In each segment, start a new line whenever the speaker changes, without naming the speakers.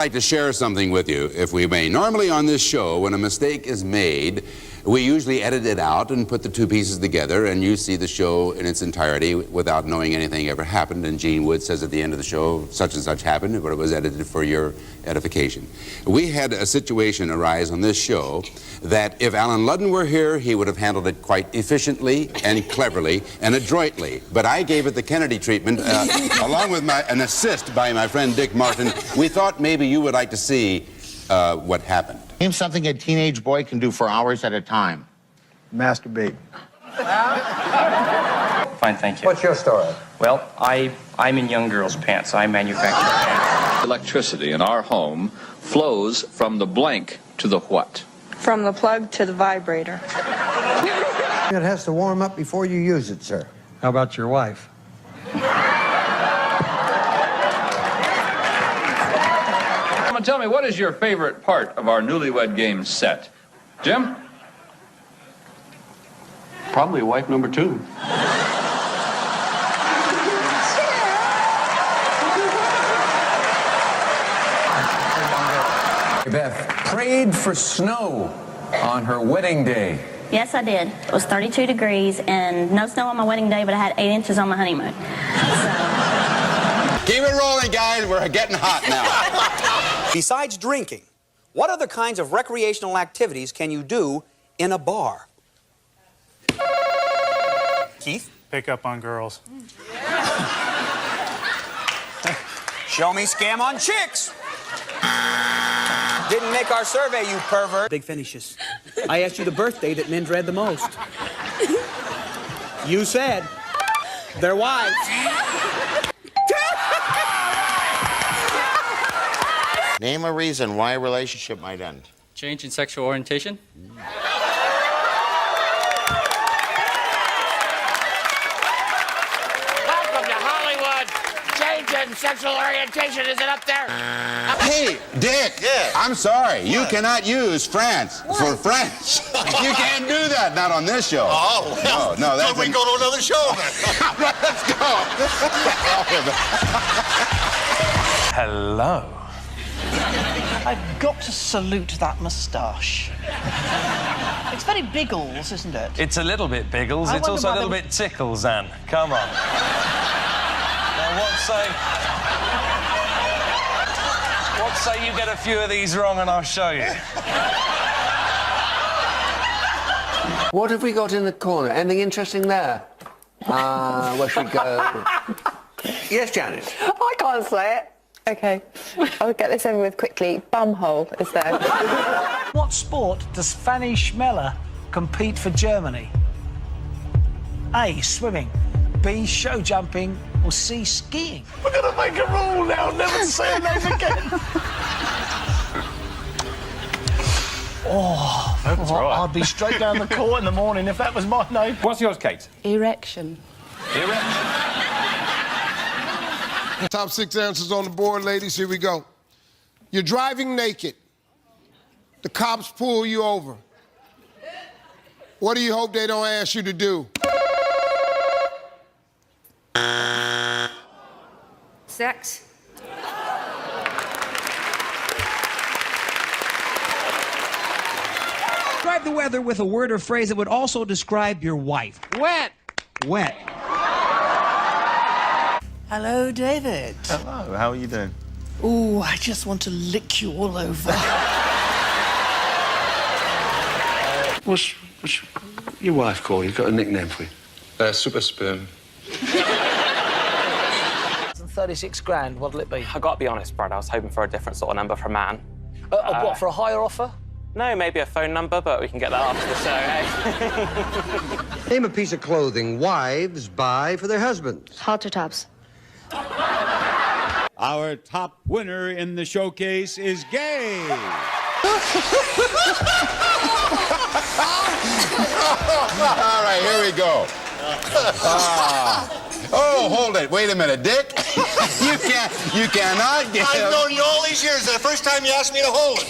I'd like to share something with you, if we may. Normally on this show, when a mistake is made, we usually edit it out and put the two pieces together, and you see the show in its entirety without knowing anything ever happened. And Gene Wood says at the end of the show, such and such happened, but it was edited for your edification. We had a situation arise on this show that if Alan Ludden were here, he would have handled it quite efficiently and cleverly and adroitly. But I gave it the Kennedy treatment, along with an assist by my friend Dick Martin. We thought maybe you would like to see what happened.
Name something a teenage boy can do for hours at a time.
Masturbate.
Fine, thank you.
What's your story?
Well, I'm in young girls' pants. I manufacture pants.
Electricity in our home flows from the blank to the what?
From the plug to the vibrator.
It has to warm up before you use it, sir.
How about your wife?
Tell me, what is your favorite part of our newlywed game set? Jim?
Probably wife number 2.
Beth prayed for snow on her wedding day.
Yes, I did. It was 32 degrees and no snow on my wedding day, but I had 8 inches on my honeymoon. So.
Keep it rolling, guys. We're getting hot now.
Besides drinking, what other kinds of recreational activities can you do in a bar? Keith?
Pick up on girls.
Show me scam on chicks. Didn't make our survey, you pervert.
Big finishes. I asked you the birthday that men dread the most. You said their wives.
Name a reason why a relationship might end.
Change in sexual orientation?
Welcome to Hollywood. Change in sexual orientation, is it up there?
Hey, Dick.
Yeah.
I'm sorry. You cannot use France for French. You can't do that. Not on this show.
Oh, well,
no, that's
we go to another show then.
Let's go.
Hello.
I've got to salute that moustache. It's very Biggles, isn't it?
It's a little bit Biggles. It's also a little bit Tickles, Anne. Come on. Now, what say you get a few of these wrong and I'll show you?
What have we got in the corner? Anything interesting there? Where should we go? Yes, Janet?
I can't say it. Okay, I'll get this over with quickly. Bumhole is there.
What sport does Fanny Schmeller compete for Germany? A, swimming. B, show jumping. Or C, skiing. We're going to make a rule now, never to say her name again.
That's right.
I'd be straight down the court in the morning if that was my name.
What's yours, Kate?
Erection.
Top 6 answers on the board, ladies. Here we go. You're driving naked. The cops pull you over. What do you hope they don't ask you to do?
Sex.
Describe the weather with a word or phrase that would also describe your wife.
Wet.
Wet.
Hello, David.
Hello, how are you doing?
Ooh, I just want to lick you all over.
What's your wife called? You've got a nickname for you?
Super sperm.
36 grand, what'll it be?
I got to be honest, Brad, I was hoping for a different sort of number for a man.
What, for a higher offer?
No, maybe a phone number, but we can get that after the show, eh?
Name a piece of clothing wives buy for their husbands.
Halter tops.
Our top winner in the showcase is gay.
All right, here we go. Oh, hold it. Wait a minute, Dick. You cannot get...
I've known you all these years. The first time you asked me to hold it.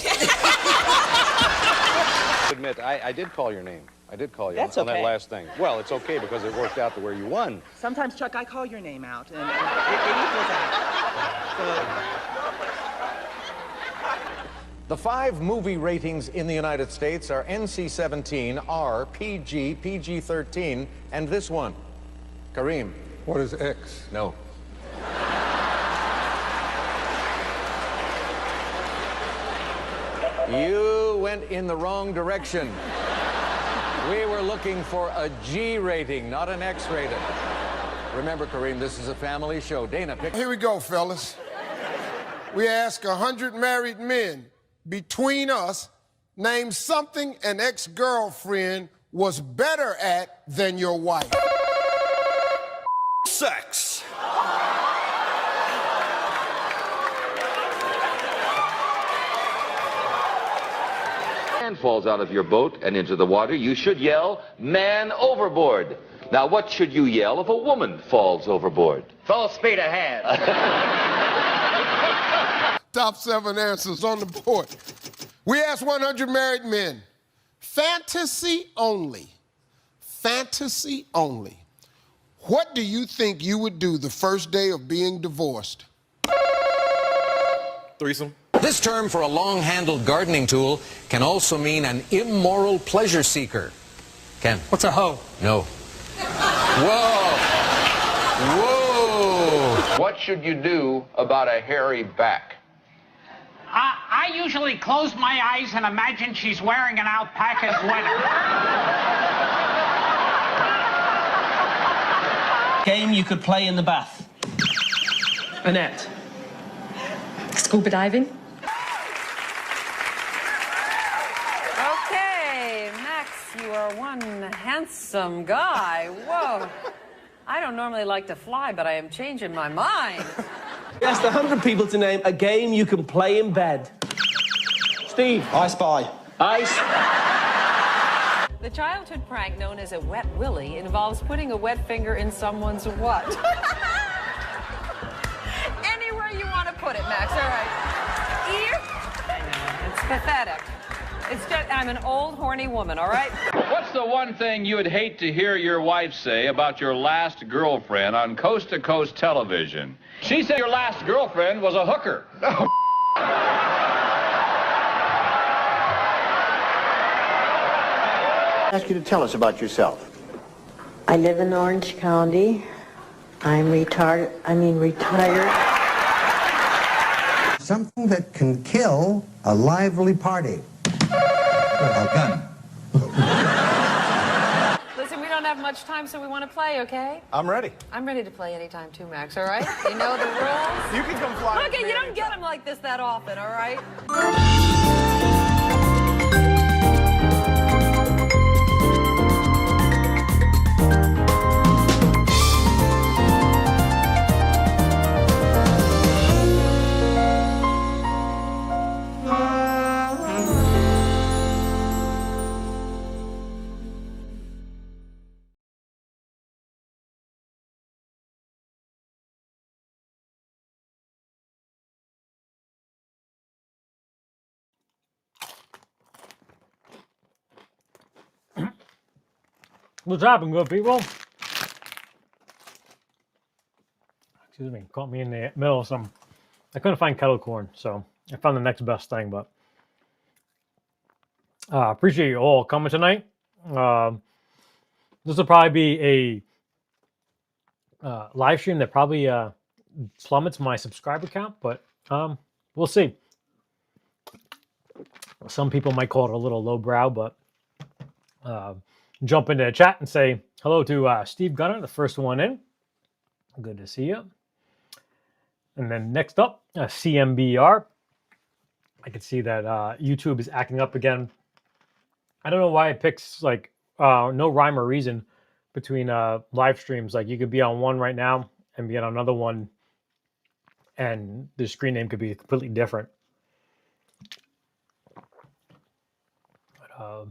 Admit, I did call your name. I did call you
That's
on
okay.
that last thing. Well, it's okay because it worked out to where you won.
Sometimes, Chuck, I call your name out, and it equals out. So...
The 5 movie ratings in the United States are NC-17, R, PG, PG-13, and this one. Kareem.
What is X?
No. You went in the wrong direction. We were looking for a G rating, not an X rating. Remember, Kareem, this is a family show. Dana, pick.
Here we go, fellas. We ask 100 married men between us, name something an ex-girlfriend was better at than your wife.
Sex.
Man falls out of your boat and into the water, you should yell, "Man overboard." Now, what should you yell if a woman falls overboard?
Full speed ahead.
Top 7 answers on the board. We asked 100 married men, fantasy only, fantasy only. What do you think you would do the first day of being divorced?
Threesome.
This term for a long-handled gardening tool can also mean an immoral pleasure seeker. Ken.
What's a hoe?
No. Whoa! Whoa!
What should you do about a hairy back?
I usually close my eyes and imagine she's wearing an alpaca sweater.
Game you could play in the bath. Annette.
Scuba diving.
Okay, Max, you are one handsome guy. Whoa. I don't normally like to fly, but I am changing my mind.
We asked 100 people to name a game you can play in bed. Steve. I Spy. Ice.
The childhood prank known as a wet willy involves putting a wet finger in someone's what? Anywhere you want to put it, Max. All right. Ear? It's pathetic. It's just, I'm an old, horny woman, all right?
What's the one thing you would hate to hear your wife say about your last girlfriend on coast-to-coast television? She said your last girlfriend was a hooker.
I ask you to tell us about yourself.
I live in Orange County. I'm retired.
Something that can kill a lively party. A gun.
Listen, we don't have much time, so we want to play, okay?
I'm ready.
I'm ready to play anytime, too, Max, all right? You know the rules?
You can come fly.
Look, you don't get them like this that often, all right?
What's happening, good people? Excuse me, caught me in the middle of some. I couldn't find kettle corn, so I found the next best thing. But appreciate you all coming tonight. This will probably be a live stream that probably plummets my subscriber count, but we'll see. Some people might call it a little lowbrow, but jump into the chat and say hello to Steve Gunner, the first one in. Good to see you. And then next up, CMBR. I can see that YouTube is acting up again. I don't know why it picks like no rhyme or reason between live streams. Like you could be on one right now and be on another one, and the screen name could be completely different. But,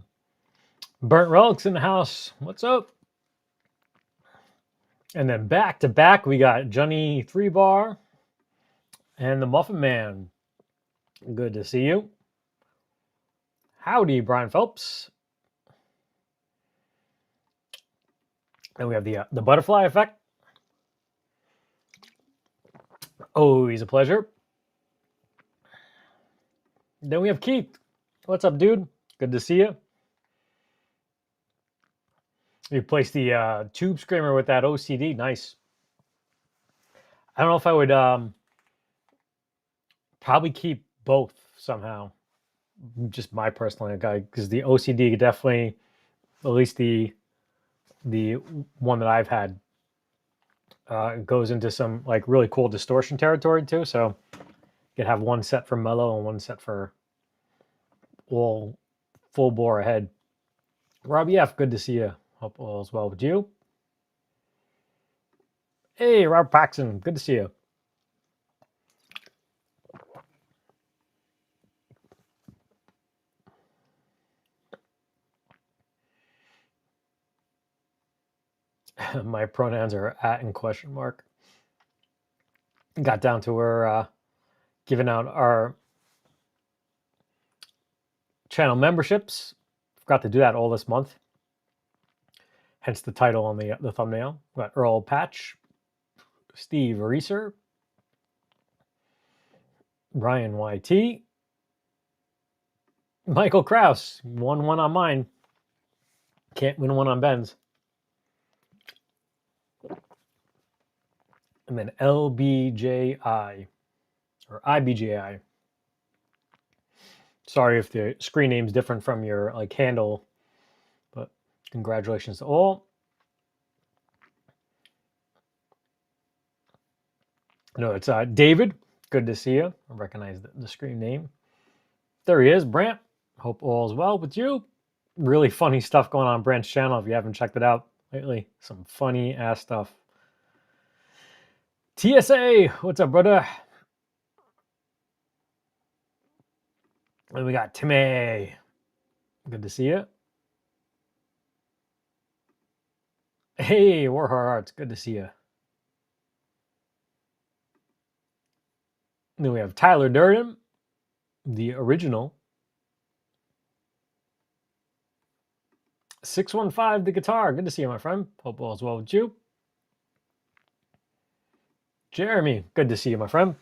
Burnt Relics in the house. What's up? And then back to back, we got Johnny 3 Bar and the Muffin Man. Good to see you. Howdy, Brian Phelps. Then we have the butterfly effect. Always a pleasure. Then we have Keith. What's up, dude? Good to see you. You placed the tube screamer with that OCD. Nice. I don't know if I would probably keep both somehow. Just my personal guy, because the OCD definitely, at least the one that I've had, goes into some like really cool distortion territory too. So you could have one set for mellow and one set for all full bore ahead. Rob F, good to see you. Hope all is well with you. Hey, Rob Paxson, good to see you. My pronouns are at and question mark. Got down to where giving out our channel memberships. Forgot to do that all this month. Hence the title on the thumbnail. We got Earl Patch, Steve Reeser, Ryan YT, Michael Kraus. Won one on mine. Can't win one on Ben's. And then LBJI or IBJI. Sorry if the screen name's different from your like handle, but congratulations to all. No, it's David. Good to see you. I recognize the screen name. There he is, Brant. Hope all is well with you. Really funny stuff going on Brant's channel if you haven't checked it out lately. Some funny ass stuff. TSA, what's up, brother? And we got Timmy. Good to see you. Hey, Warhard Arts, good to see you. And then we have Tyler Durden, the original. 615, the guitar. Good to see you, my friend. Hope all is well with you. Jeremy, good to see you, my friend.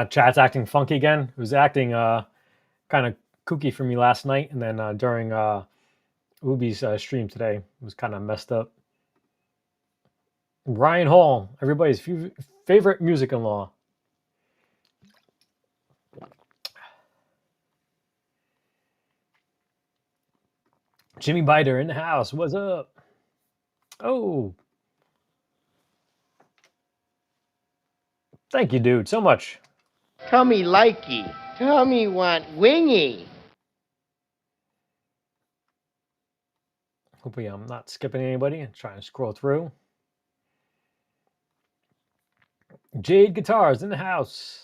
Chat's acting funky again. It was acting kind of kooky for me last night, and then during Ubi's stream today, it was kind of messed up. Ryan Hall, everybody's favorite music-in-law. Jimmy Biter in the house. What's up? Oh. Thank you, dude, so much.
Tell me likey. Tell me want wingy.
Hopefully I'm not skipping anybody and trying to scroll through. Jade Guitars in the house.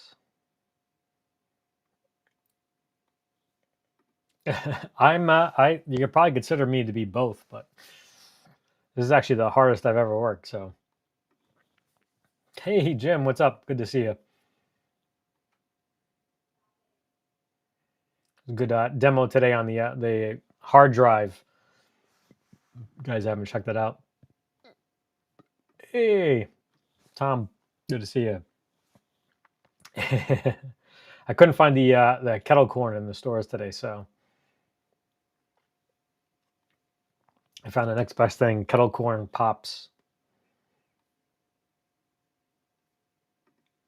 You could probably consider me to be both, but this is actually the hardest I've ever worked, so. Hey, Jim, what's up? Good to see you. Good demo today on the hard drive. You guys haven't checked that out. Hey, Tom, good to see you. I couldn't find the kettle corn in the stores today, so I found the next best thing, kettle corn pops.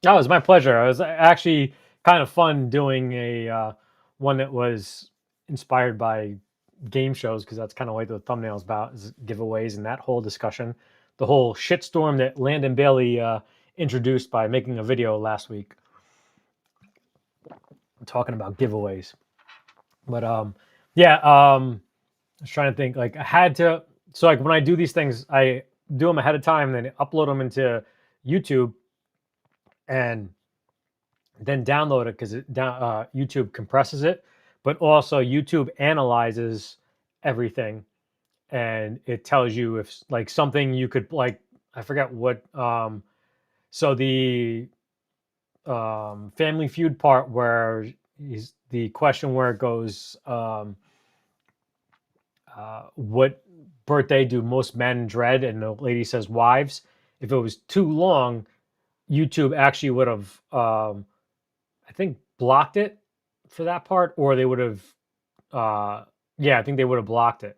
Oh, it was my pleasure. It was actually kind of fun doing a one that was inspired by game shows, because that's kind of what the thumbnail is about, is giveaways and that whole discussion. The whole shitstorm that Landon Bailey introduced by making a video last week talking about giveaways. But yeah, I was trying to think, like I had to, so like when I do these things, I do them ahead of time, then upload them into YouTube and then download it, because YouTube compresses it, but also YouTube analyzes everything, and it tells you if like something you could, like, I forget what, so the Family Feud part where the question where it goes, what birthday do most men dread? And the lady says wives. if it was too long, YouTube actually would have, I think, blocked it for that part, or they would have, yeah, I think they would have blocked it.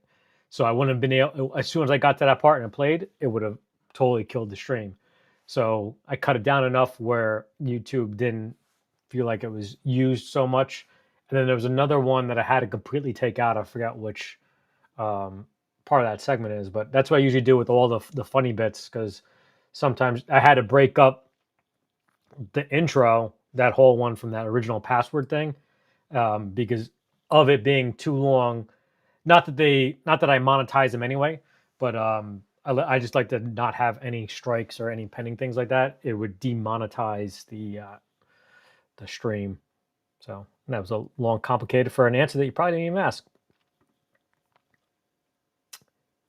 So I wouldn't have been able, as soon as I got to that part and I played, it would have totally killed the stream. So I cut it down enough where YouTube didn't feel like it was used so much. And then there was another one that I had to completely take out. I forgot which part of that segment is, but that's what I usually do with all the funny bits, because sometimes I had to break up the intro, that whole one from that original password thing, because of it being too long. Not that I monetize them anyway, but I just like to not have any strikes or any pending things like that. It would demonetize the stream. So that was a long, complicated for an answer that you probably didn't even ask.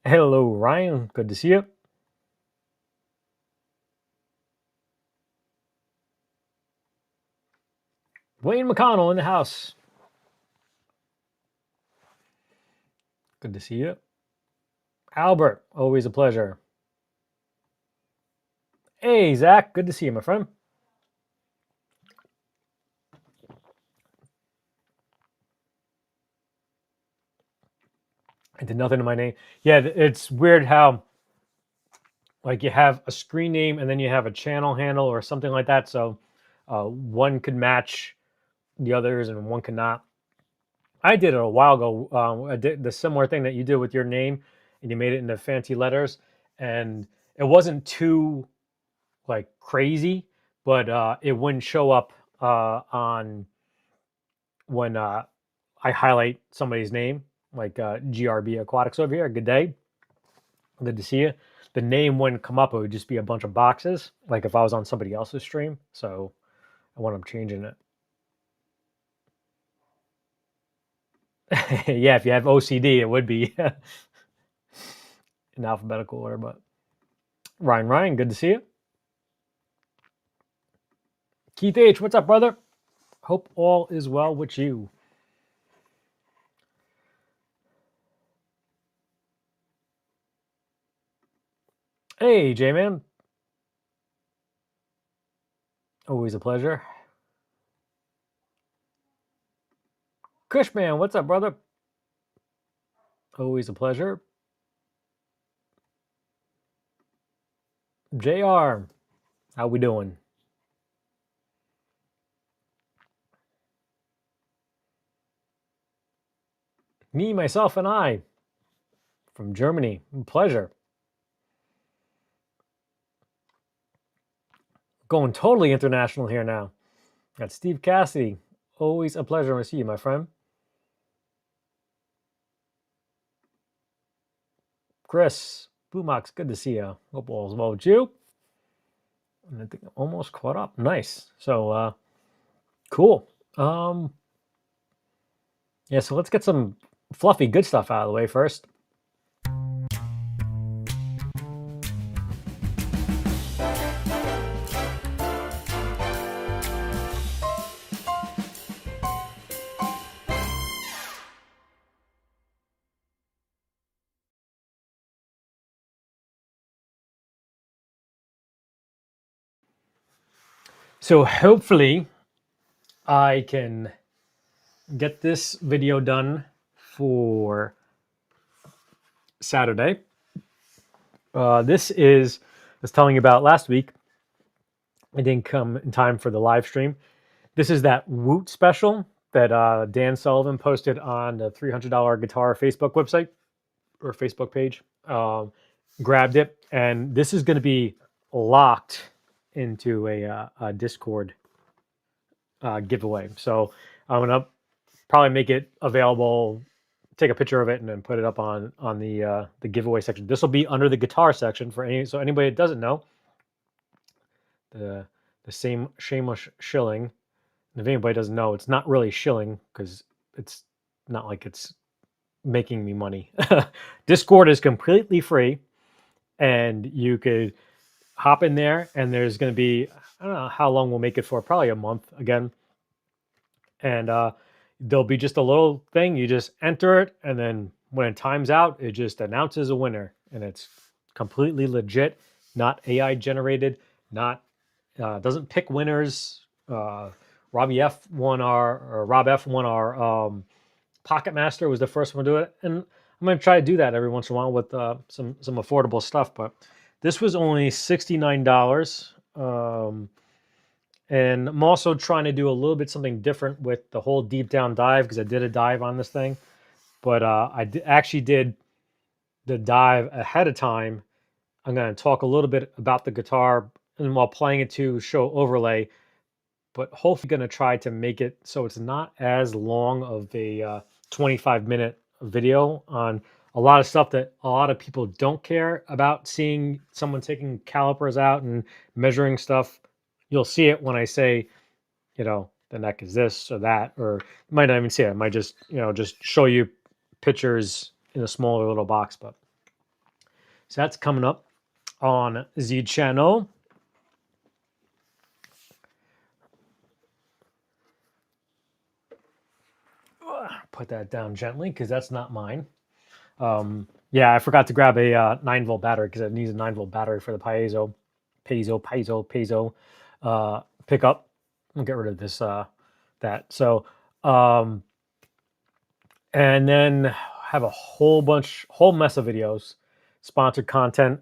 Hello, Ryan. Good to see you. Wayne McConnell in the house. Good to see you. Albert, always a pleasure. Hey, Zach. Good to see you, my friend. I did nothing to my name. Yeah, it's weird how, like, you have a screen name and then you have a channel handle or something like that. So one could match the others and one cannot. I did it a while ago. I did the similar thing that you did with your name, and you made it into fancy letters, and it wasn't too like crazy, but it wouldn't show up on when I highlight somebody's name, like GRB Aquatics over here. Good day. Good to see you. The name wouldn't come up. It would just be a bunch of boxes, like if I was on somebody else's stream. So I want them changing it. Yeah, if you have OCD, it would be in alphabetical order. But Ryan, good to see you. Keith H, what's up, brother? Hope all is well with you. Hey, J-Man. Always a pleasure. Kushman, what's up, brother? Always a pleasure. JR, how we doing? Me, myself, and I from Germany. Pleasure. Going totally international here now. Got Steve Cassidy. Always a pleasure to see you, my friend. Chris, Boomox, good to see you. Hope all is well with you. And I think I'm almost caught up. Nice. So, cool. Yeah, so let's get some fluffy good stuff out of the way first. So hopefully I can get this video done for Saturday. This is, I was telling you about last week. I didn't come in time for the live stream. This is that Woot special that Dan Sullivan posted on the $300 Guitar Facebook website or Facebook page. Grabbed it, and this is going to be locked into a Discord giveaway. So I'm going to probably make it available, take a picture of it, and then put it up on the giveaway section. This will be under the guitar section for so anybody that doesn't know. The same shameless shilling. And if anybody doesn't know, it's not really shilling because it's not like it's making me money. Discord is completely free, and you could hop in there, and there's going to be, I don't know how long we'll make it for, probably a month again. And there'll be just a little thing. You just enter it, and then when it times out, it just announces a winner, and it's completely legit. not AI generated, not doesn't pick winners. Rob F won our Pocket Master was the first one to do it, and I'm gonna try to do that every once in a while with some affordable stuff. But this was only $69, and I'm also trying to do a little bit something different with the whole deep down dive because I did a dive on this thing, but actually did the dive ahead of time. I'm going to talk a little bit about the guitar and while playing it to show overlay, but hopefully going to try to make it so it's not as long of a 25-minute video on a lot of stuff that a lot of people don't care about seeing someone taking calipers out and measuring stuff. You'll see it when I say, the neck is this or that, or you might not even see it. I might just, just show you pictures in a smaller little box. But so that's coming up on the channel. Put that down gently because that's not mine. Yeah, I forgot to grab a 9-volt battery because it needs a 9-volt battery for the piezo pickup. I'll get rid of this that. So and then have a whole mess of videos, sponsored content.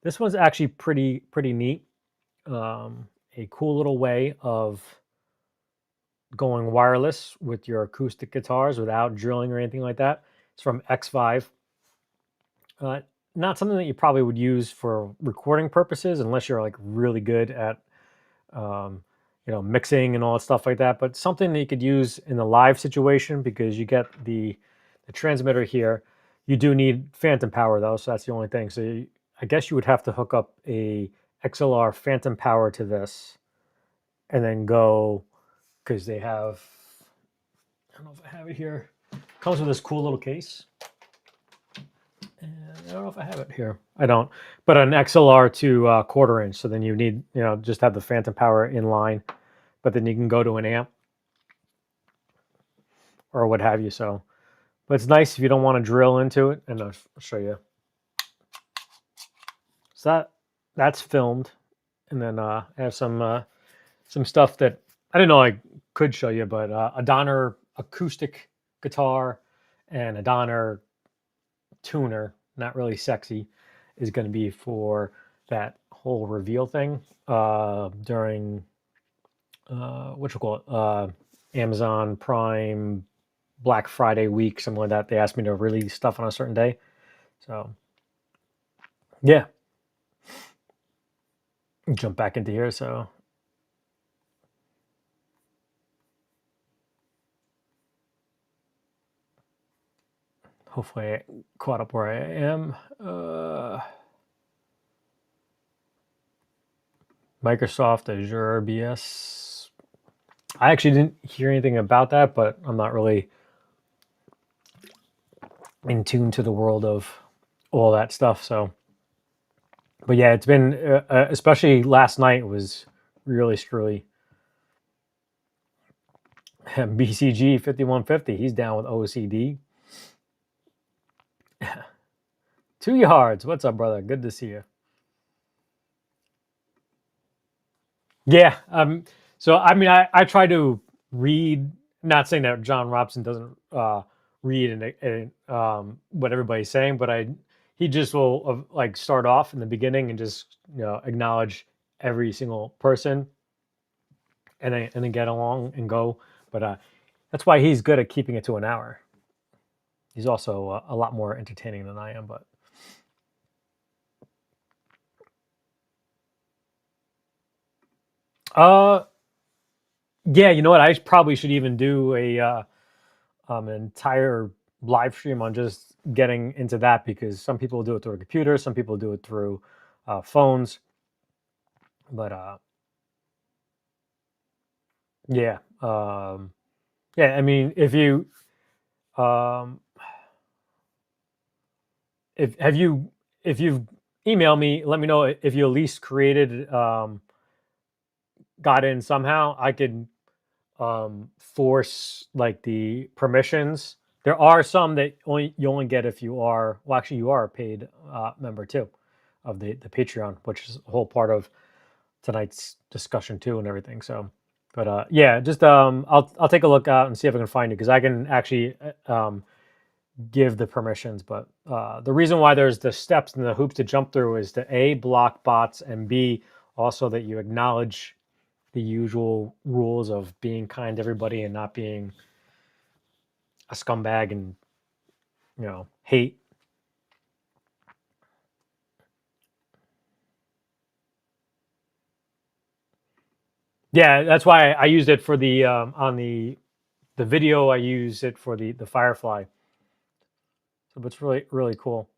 This one's actually pretty neat. A cool little way of going wireless with your acoustic guitars without drilling or anything like that. It's from X5. Not something that you probably would use for recording purposes unless you're like really good at mixing and all that stuff like that, but something that you could use in the live situation because you get the transmitter here. You do need phantom power though, so that's the only thing. So I guess you would have to hook up a XLR phantom power to this and then go, because they have, I don't know if I have it here. Comes with this cool little case. And I don't know if I have it here. I don't. But an XLR to quarter inch. So then you need, just have the phantom power in line. But then you can go to an amp or what have you. So, but it's nice if you don't want to drill into it. And I'll show you. So that's filmed. And then I have some stuff that I didn't know I could show you, but a Donner acoustic guitar and a Donner tuner, not really sexy, is going to be for that whole reveal thing during what you call it, Amazon Prime Black Friday week, something like that. They asked me to release stuff on a certain day, so yeah. Jump back into here. So hopefully I caught up where I am. Microsoft Azure BS. I actually didn't hear anything about that, but I'm not really in tune to the world of all that stuff. So, but yeah, it's been, especially last night was really screwy. BCG 5150, he's down with OCD. 2 yards. What's up, brother? Good to see you. Yeah. So, I mean, I try to read, not saying that John Robson doesn't read and what everybody's saying, but he just will like start off in the beginning and just, acknowledge every single person and then get along and go. But that's why he's good at keeping it to an hour. He's also a lot more entertaining than I am, but. Yeah, you know what? I probably should even do an entire live stream on just getting into that because some people do it through a computer, some people do it through phones. But yeah, yeah. I mean, if you if you've emailed me, let me know if you at least created got in somehow. I could force like the permissions. There are some that you only get if you are, well, actually you are a paid member too. the Patreon, which is a whole part of tonight's discussion too and everything. So, but yeah, just I'll take a look out and see if I can find it because I can actually give the permissions. But the reason why there's the steps and the hoops to jump through is to A, block bots, and B, also that you acknowledge the usual rules of being kind to everybody and not being a scumbag and, you know, hate. Yeah, that's why I used it for the on the video. I use it for the Firefly. So it's really cool.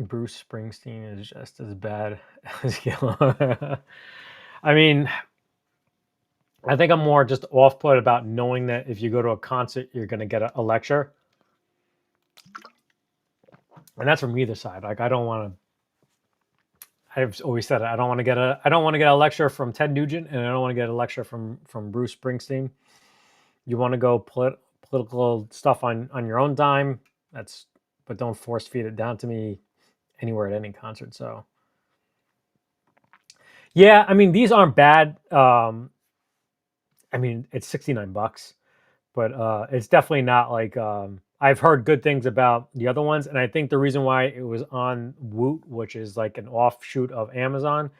Bruce Springsteen is just as bad as Gil. I mean, I think I'm more just off put about knowing that if you go to a concert, you're going to get a lecture. And that's from either side. Like, I don't want to. I've always said it. I don't want to get a lecture from Ted Nugent, and I don't want to get a lecture from Bruce Springsteen. You want to go political stuff on your own dime. But don't force feed it down to me anywhere at any concert. So, yeah, I mean, these aren't bad. I mean, it's $69, but it's definitely not like. I've heard good things about the other ones, and I think the reason why it was on Woot, which is like an offshoot of Amazon,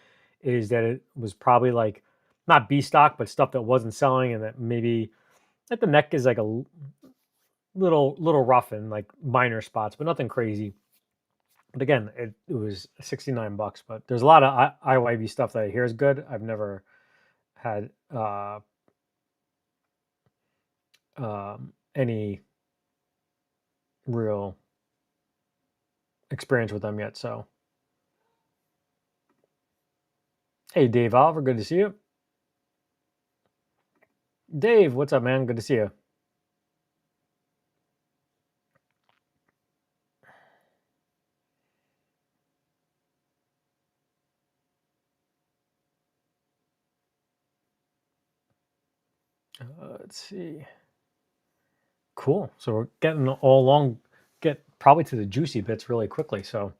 is that it was probably like not B stock, but stuff that wasn't selling, and that maybe like the neck is like a little rough in like minor spots, but nothing crazy. But again, it was $69. But there's a lot of IYV stuff that I hear is good. I've never had any real experience with them yet. So, hey, Dave Oliver, good to see you. Dave, what's up, man? Good to see you. Let's see. Cool. So we're getting all along, get probably to the juicy bits really quickly. So.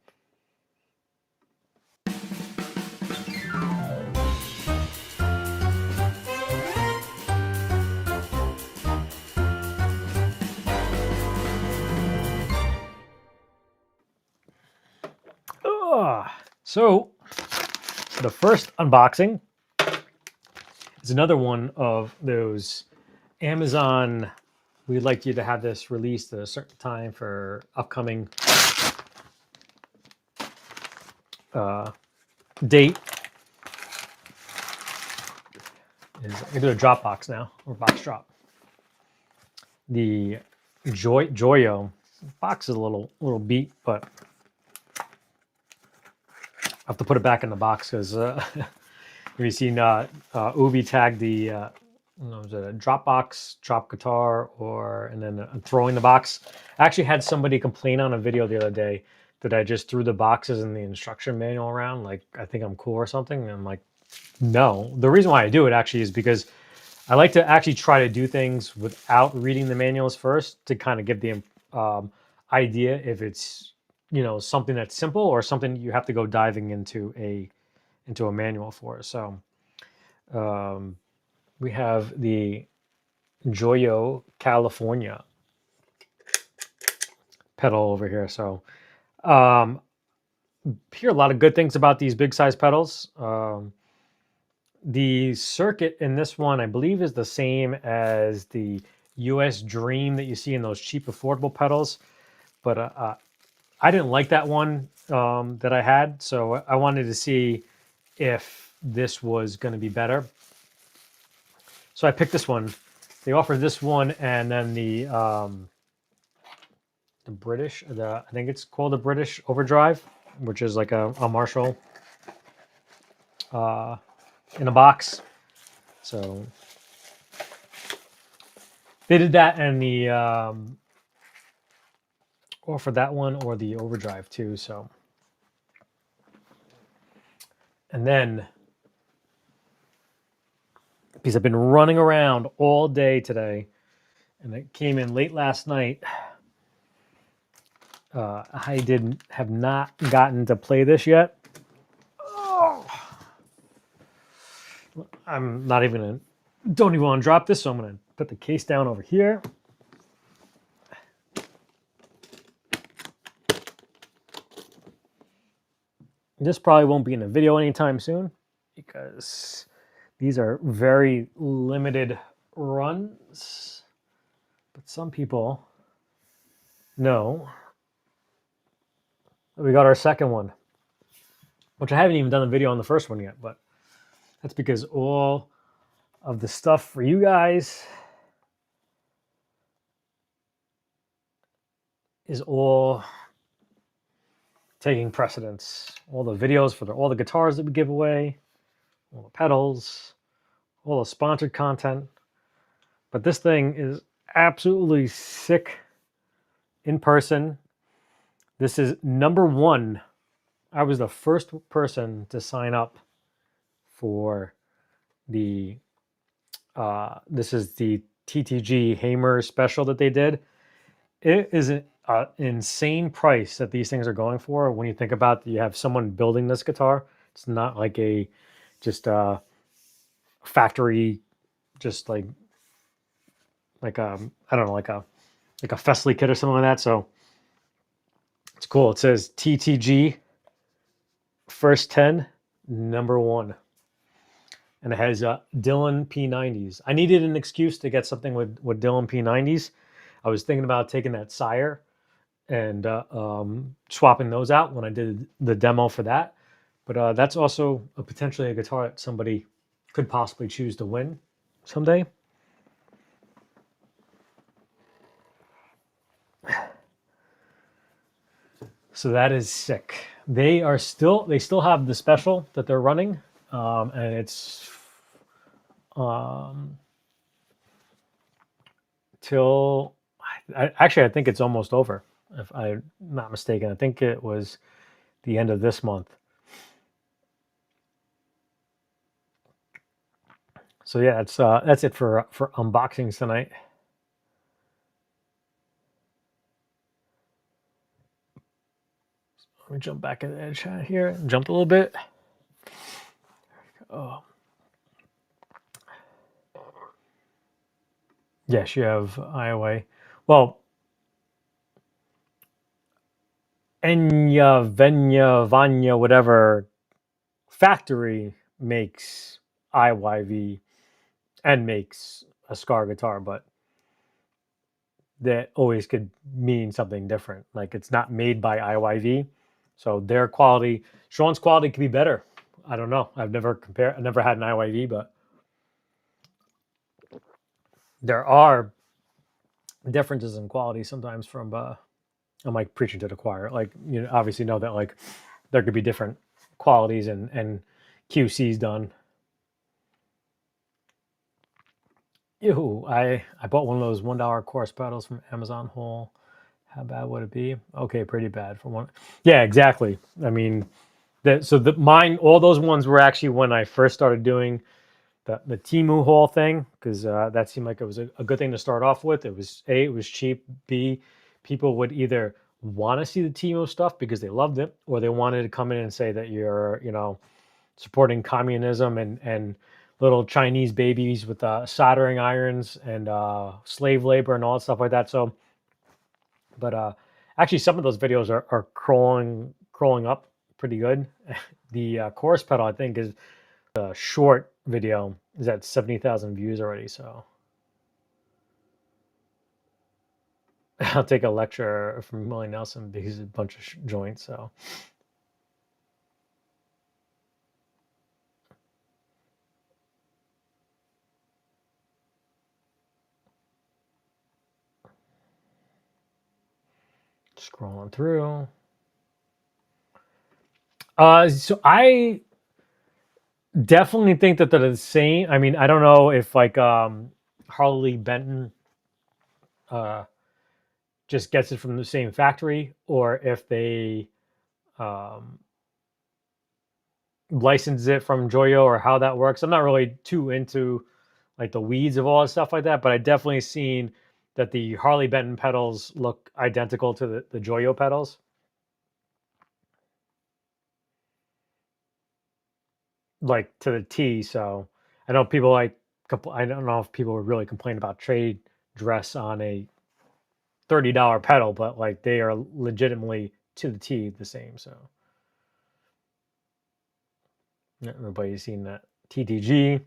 So the first unboxing is another one of those Amazon. We'd like you to have this released at a certain time for upcoming date. I'm gonna do a drop box now, or box drop. The Joyo box is a little beat, but I have to put it back in the box because you've seen Ubi tag the was it a drop box, drop guitar, and then throwing the box. I actually had somebody complain on a video the other day that I just threw the boxes in the instruction manual around, like I think I'm cool or something. And I'm like, no. The reason why I do it actually is because I like to actually try to do things without reading the manuals first to kind of give the idea if it's something that's simple or something you have to go diving into a manual for. So we have the Joyo California pedal over here. So hear a lot of good things about these big size pedals. The circuit in this one, I believe, is the same as the US Dream that you see in those cheap affordable pedals, but I didn't like that one that I had, so I wanted to see if this was going to be better. So I picked this one. They offered this one, and then the British, I think it's called the British Overdrive, which is like a Marshall in a box. So they did that, and the offered that one or the Overdrive too. So, and then because I've been running around all day today, and it came in late last night. I have not gotten to play this yet. Oh. I'm not even gonna, don't even want to drop this, so I'm gonna put the case down over here. This probably won't be in a video anytime soon because these are very limited runs. But some people know that we got our second one, which I haven't even done a video on the first one yet, but that's because all of the stuff for you guys is all taking precedence. All the videos for all the guitars that we give away, all the pedals, all the sponsored content. But this thing is absolutely sick in person. This is number one. I was the first person to sign up for the, this is the TTG Hamer special that they did. It is an insane price that these things are going for. When you think about you have someone building this guitar, it's not like just a factory, just like I don't know, like a Fesley kit or something like that. So it's cool. It says TTG first 10, number one. And it has Dylan P90s. I needed an excuse to get something with Dylan P90s. I was thinking about taking that Sire and swapping those out when I did the demo for that. But that's also potentially a guitar that somebody could possibly choose to win someday. So that is sick. They still have the special that they're running, and it's till actually I think it's almost over. If I'm not mistaken, I think it was the end of this month. So yeah, that's it for unboxings tonight. Let me jump back in the chat here. Jumped a little bit. Oh. Yes, you have Iowa. Well, Enya, Venya, Vanya, whatever factory makes IYV and makes a Scar guitar, but that always could mean something different. Like it's not made by IYV, so their quality, Sean's quality could be better. I don't know. I've never had an IYV, but there are differences in quality sometimes from I'm like preaching to the choir. Like, you know, obviously know that like there could be different qualities and QCs done. Ew, I bought one of those $1 course pedals from Amazon Haul. How bad would it be? Okay, pretty bad for one. Yeah, exactly. I mean, mine, all those ones were actually when I first started doing the Temu haul thing, because that seemed like it was a good thing to start off with. It was A, it was cheap. B, people would either want to see the Temu stuff because they loved it, or they wanted to come in and say that you're, you know, supporting communism and little Chinese babies with soldering irons and slave labor and all that stuff like that. So, but actually, some of those videos are crawling up pretty good. The chorus pedal, I think, is a short video is at 70,000 views already. So I'll take a lecture from Willie Nelson because it's a bunch of joints. So scrolling through. So I definitely think that they're the same. I mean, I don't know if like Harley Benton just gets it from the same factory, or if they license it from Joyo, or how that works. I'm not really too into like the weeds of all the stuff like that. But I definitely seen that the Harley Benton pedals look identical to the Joyo pedals. Like to the T. So I know people I don't know if people would really complain about trade dress on a $30 pedal, but like they are legitimately to the T the same. So yeah, everybody's seen that TTG.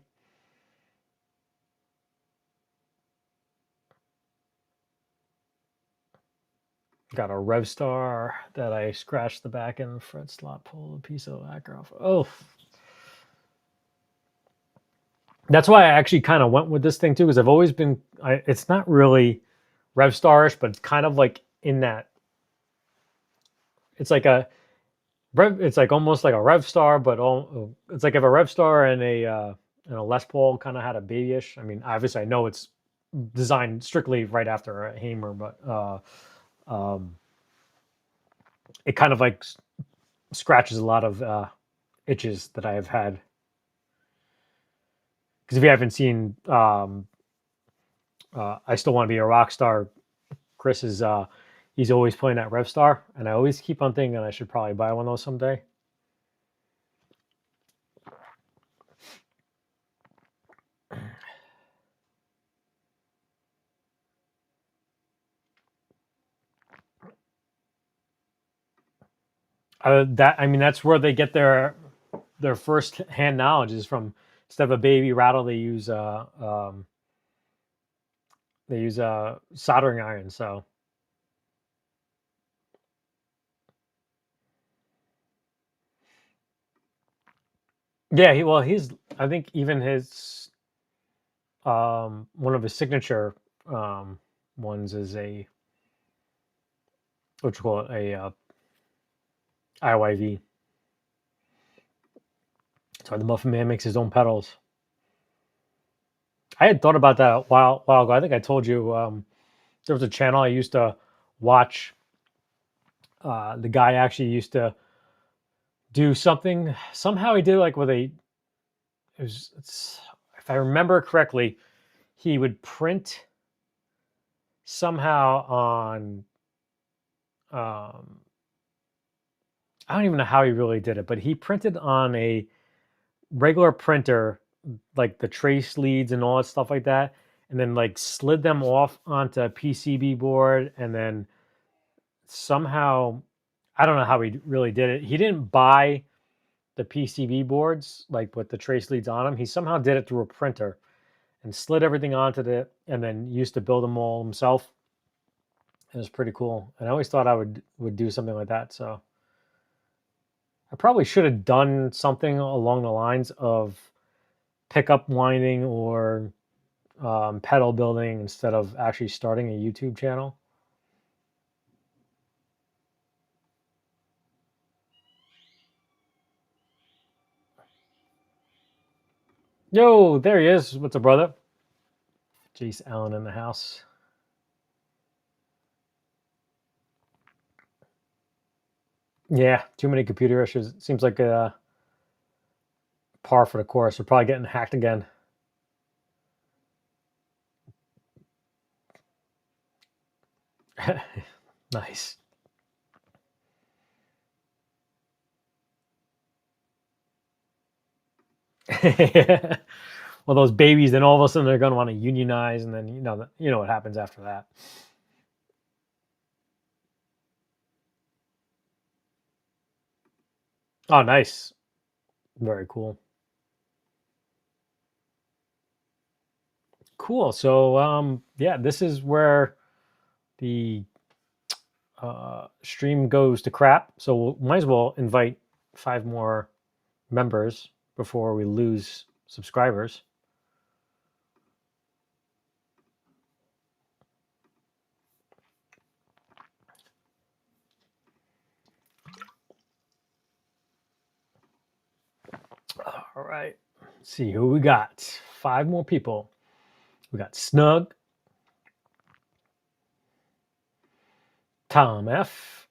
Got a Revstar that I scratched the back end of the fret slot, pull a piece of lacquer off. Oh, that's why I actually kind of went with this thing too, because I've always been. It's not really Revstarish, but it's kind of like in that. It's like a Rev. It's like almost like a Revstar, but it's like if a Revstar and a Les Paul kind of had a babyish. I mean, obviously I know it's designed strictly right after a Hamer, but it kind of like scratches a lot of itches that I have had. Because if you haven't seen I Still Want to Be a Rock Star, Chris is he's always playing that Revstar, and I always keep on thinking I should probably buy one of those someday. That's where they get their first hand knowledge is from. Instead of a baby rattle, they use soldering iron. So yeah, he's I think even his one of his signature ones is a what you call it, a IYV. So the Muffin Man makes his own pedals. I had thought about that a while ago. I think I told you there was a channel I used to watch. The guy actually used to do something. Somehow he did like with if I remember correctly, he would print somehow on. I don't even know how he really did it, but he printed on a regular printer, like the trace leads and all that stuff like that, and then like slid them off onto a PCB board, and then somehow, I don't know how he really did it. He didn't buy the PCB boards like with the trace leads on them. He somehow did it through a printer and slid everything onto and then used to build them all himself. It was pretty cool, and I always thought I would do something like that. So I probably should have done something along the lines of pickup winding or pedal building instead of actually starting a YouTube channel. Yo, there he is. What's up, brother? Jace Allen in the house. Yeah, too many computer issues. Seems like a par for the course. We're probably getting hacked again. Nice. Well, those babies, then all of a sudden they're going to want to unionize, and then you know what happens after that. Oh, nice. Very cool. Cool. So, yeah, this is where the stream goes to crap. So we might as well invite 5 more members before we lose subscribers. All right. Let's see who we got. 5 more people. We got Snug, Tom F,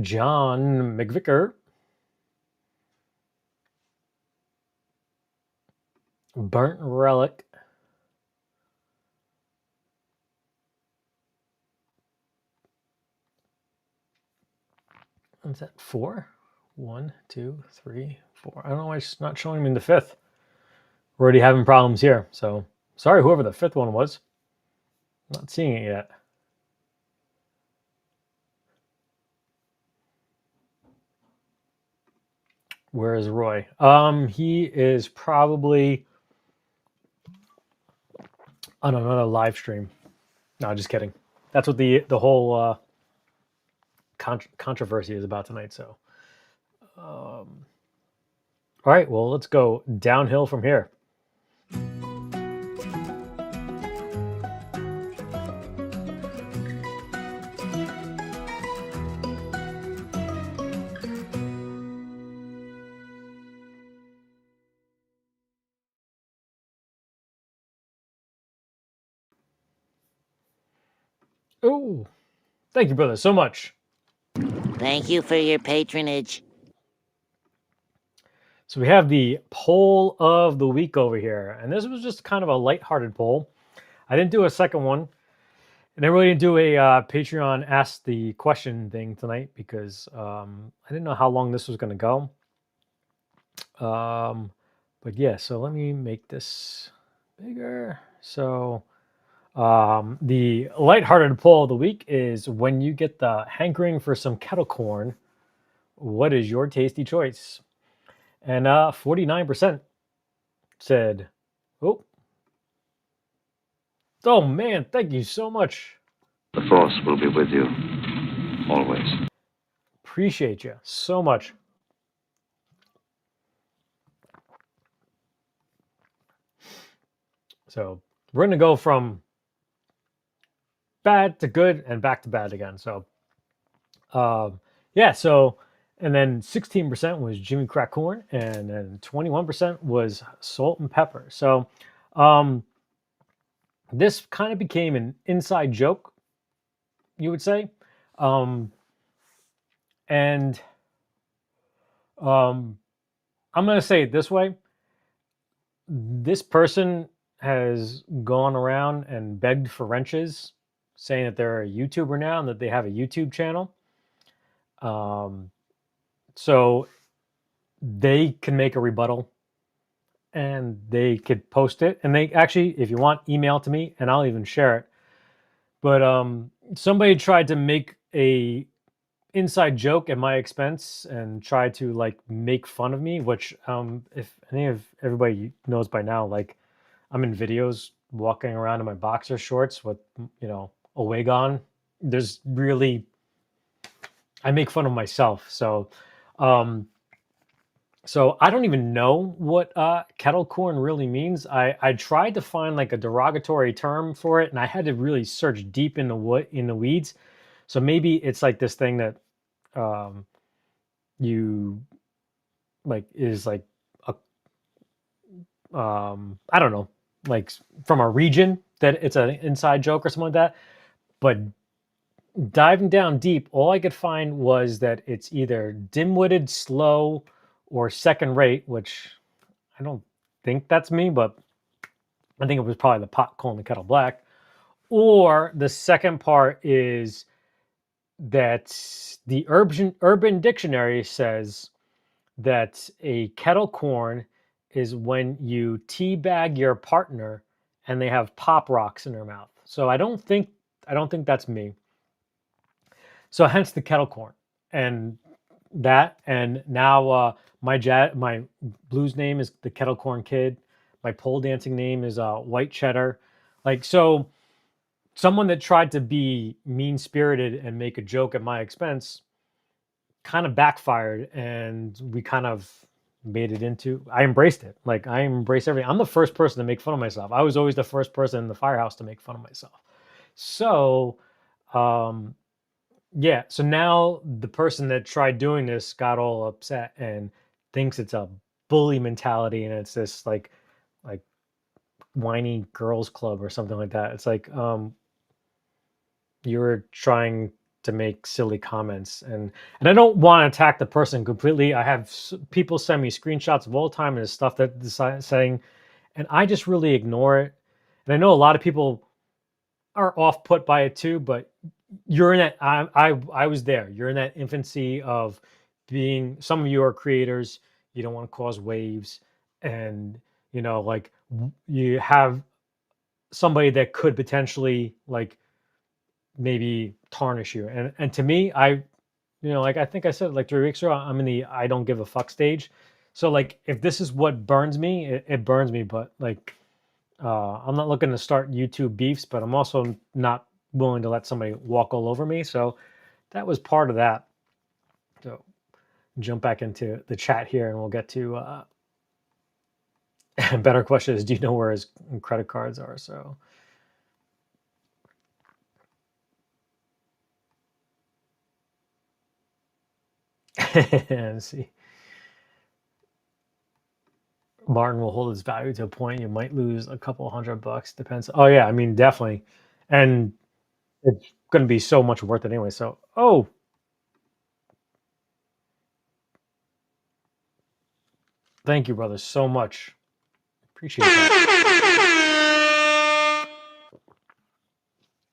John McVicker, Burnt relic. What's that? 4? 1, 2, 3, 4. I don't know why it's not showing me in the fifth. We're already having problems here. So sorry, whoever the fifth one was. I'm not seeing it yet. Where is Roy? He is probably on another live stream. No, just kidding. That's what the whole controversy is about tonight. So, all right. Well, let's go downhill from here. Oh, thank you, brother, so much.
Thank you for your patronage.
So we have the poll of the week over here, and this was just kind of a lighthearted poll. I didn't do a second one, and I really didn't do a Patreon ask the question thing tonight because I didn't know how long this was going to go. But yeah, so let me make this bigger. So the lighthearted poll of the week is: when you get the hankering for some kettle corn, what is your tasty choice? And 49% said, oh man, thank you so much.
The Force will be with you, always.
Appreciate you so much. So we're going to go from bad to good and back to bad again. So, yeah, so, and then 16% was Jimmy Crack Corn, and then 21% was salt and pepper. So, this kind of became an inside joke, you would say. I'm going to say it this way. This person has gone around and begged for wrenches, saying that they're a YouTuber now and that they have a YouTube channel. So they can make a rebuttal and they could post it. And they actually, if you want, email to me and I'll even share it. But somebody tried to make a inside joke at my expense and try to like make fun of me, which if any of everybody knows by now, like I'm in videos walking around in my boxer shorts with, a wig on. There's really, I make fun of myself. So so I don't even know what kettle corn really means. I tried to find like a derogatory term for it, and I had to really search deep in the weeds. So maybe it's like this thing that you like is like a I don't know, like from a region that it's an inside joke or something like that. But diving down deep, all I could find was that it's either dim-witted, slow, or second rate, which I don't think that's me, but I think it was probably the pot calling the kettle black. Or the second part is that the Urban Dictionary says that a kettle corn is when you teabag your partner and they have pop rocks in their mouth. So I don't think that's me. So hence the kettle corn and that. And now my blues name is the Kettle Corn Kid. My pole dancing name is White Cheddar. Like, so someone that tried to be mean spirited and make a joke at my expense kind of backfired, and we kind of made it into, I embraced it. Like, I embrace everything. I'm the first person to make fun of myself. I was always the first person in the firehouse to make fun of myself. So, yeah. So now the person that tried doing this got all upset and thinks it's a bully mentality, and it's this like whiny girls club or something like that. It's like, you're trying to make silly comments, and I don't want to attack the person completely. I have people send me screenshots of all the time and the stuff that they're saying, and I just really ignore it. And I know a lot of people are off put by it too, but you're in that. I was there. You're in that infancy of being. Some of you are creators. You don't want to cause waves, and like you have somebody that could potentially like maybe tarnish you. And to me, like I think I said like 3 weeks ago, I'm in the I don't give a fuck stage. So like if this is what burns me, it burns me. But like I'm not looking to start YouTube beefs, but I'm also not willing to let somebody walk all over me. So that was part of that. So jump back into the chat here and we'll get to a better question is, do you know where his credit cards are? So let's see. Martin will hold its value to a point. You might lose a couple $100. Depends. Oh yeah, I mean definitely, and it's going to be so much worth it anyway. So thank you, brother, so much. Appreciate that.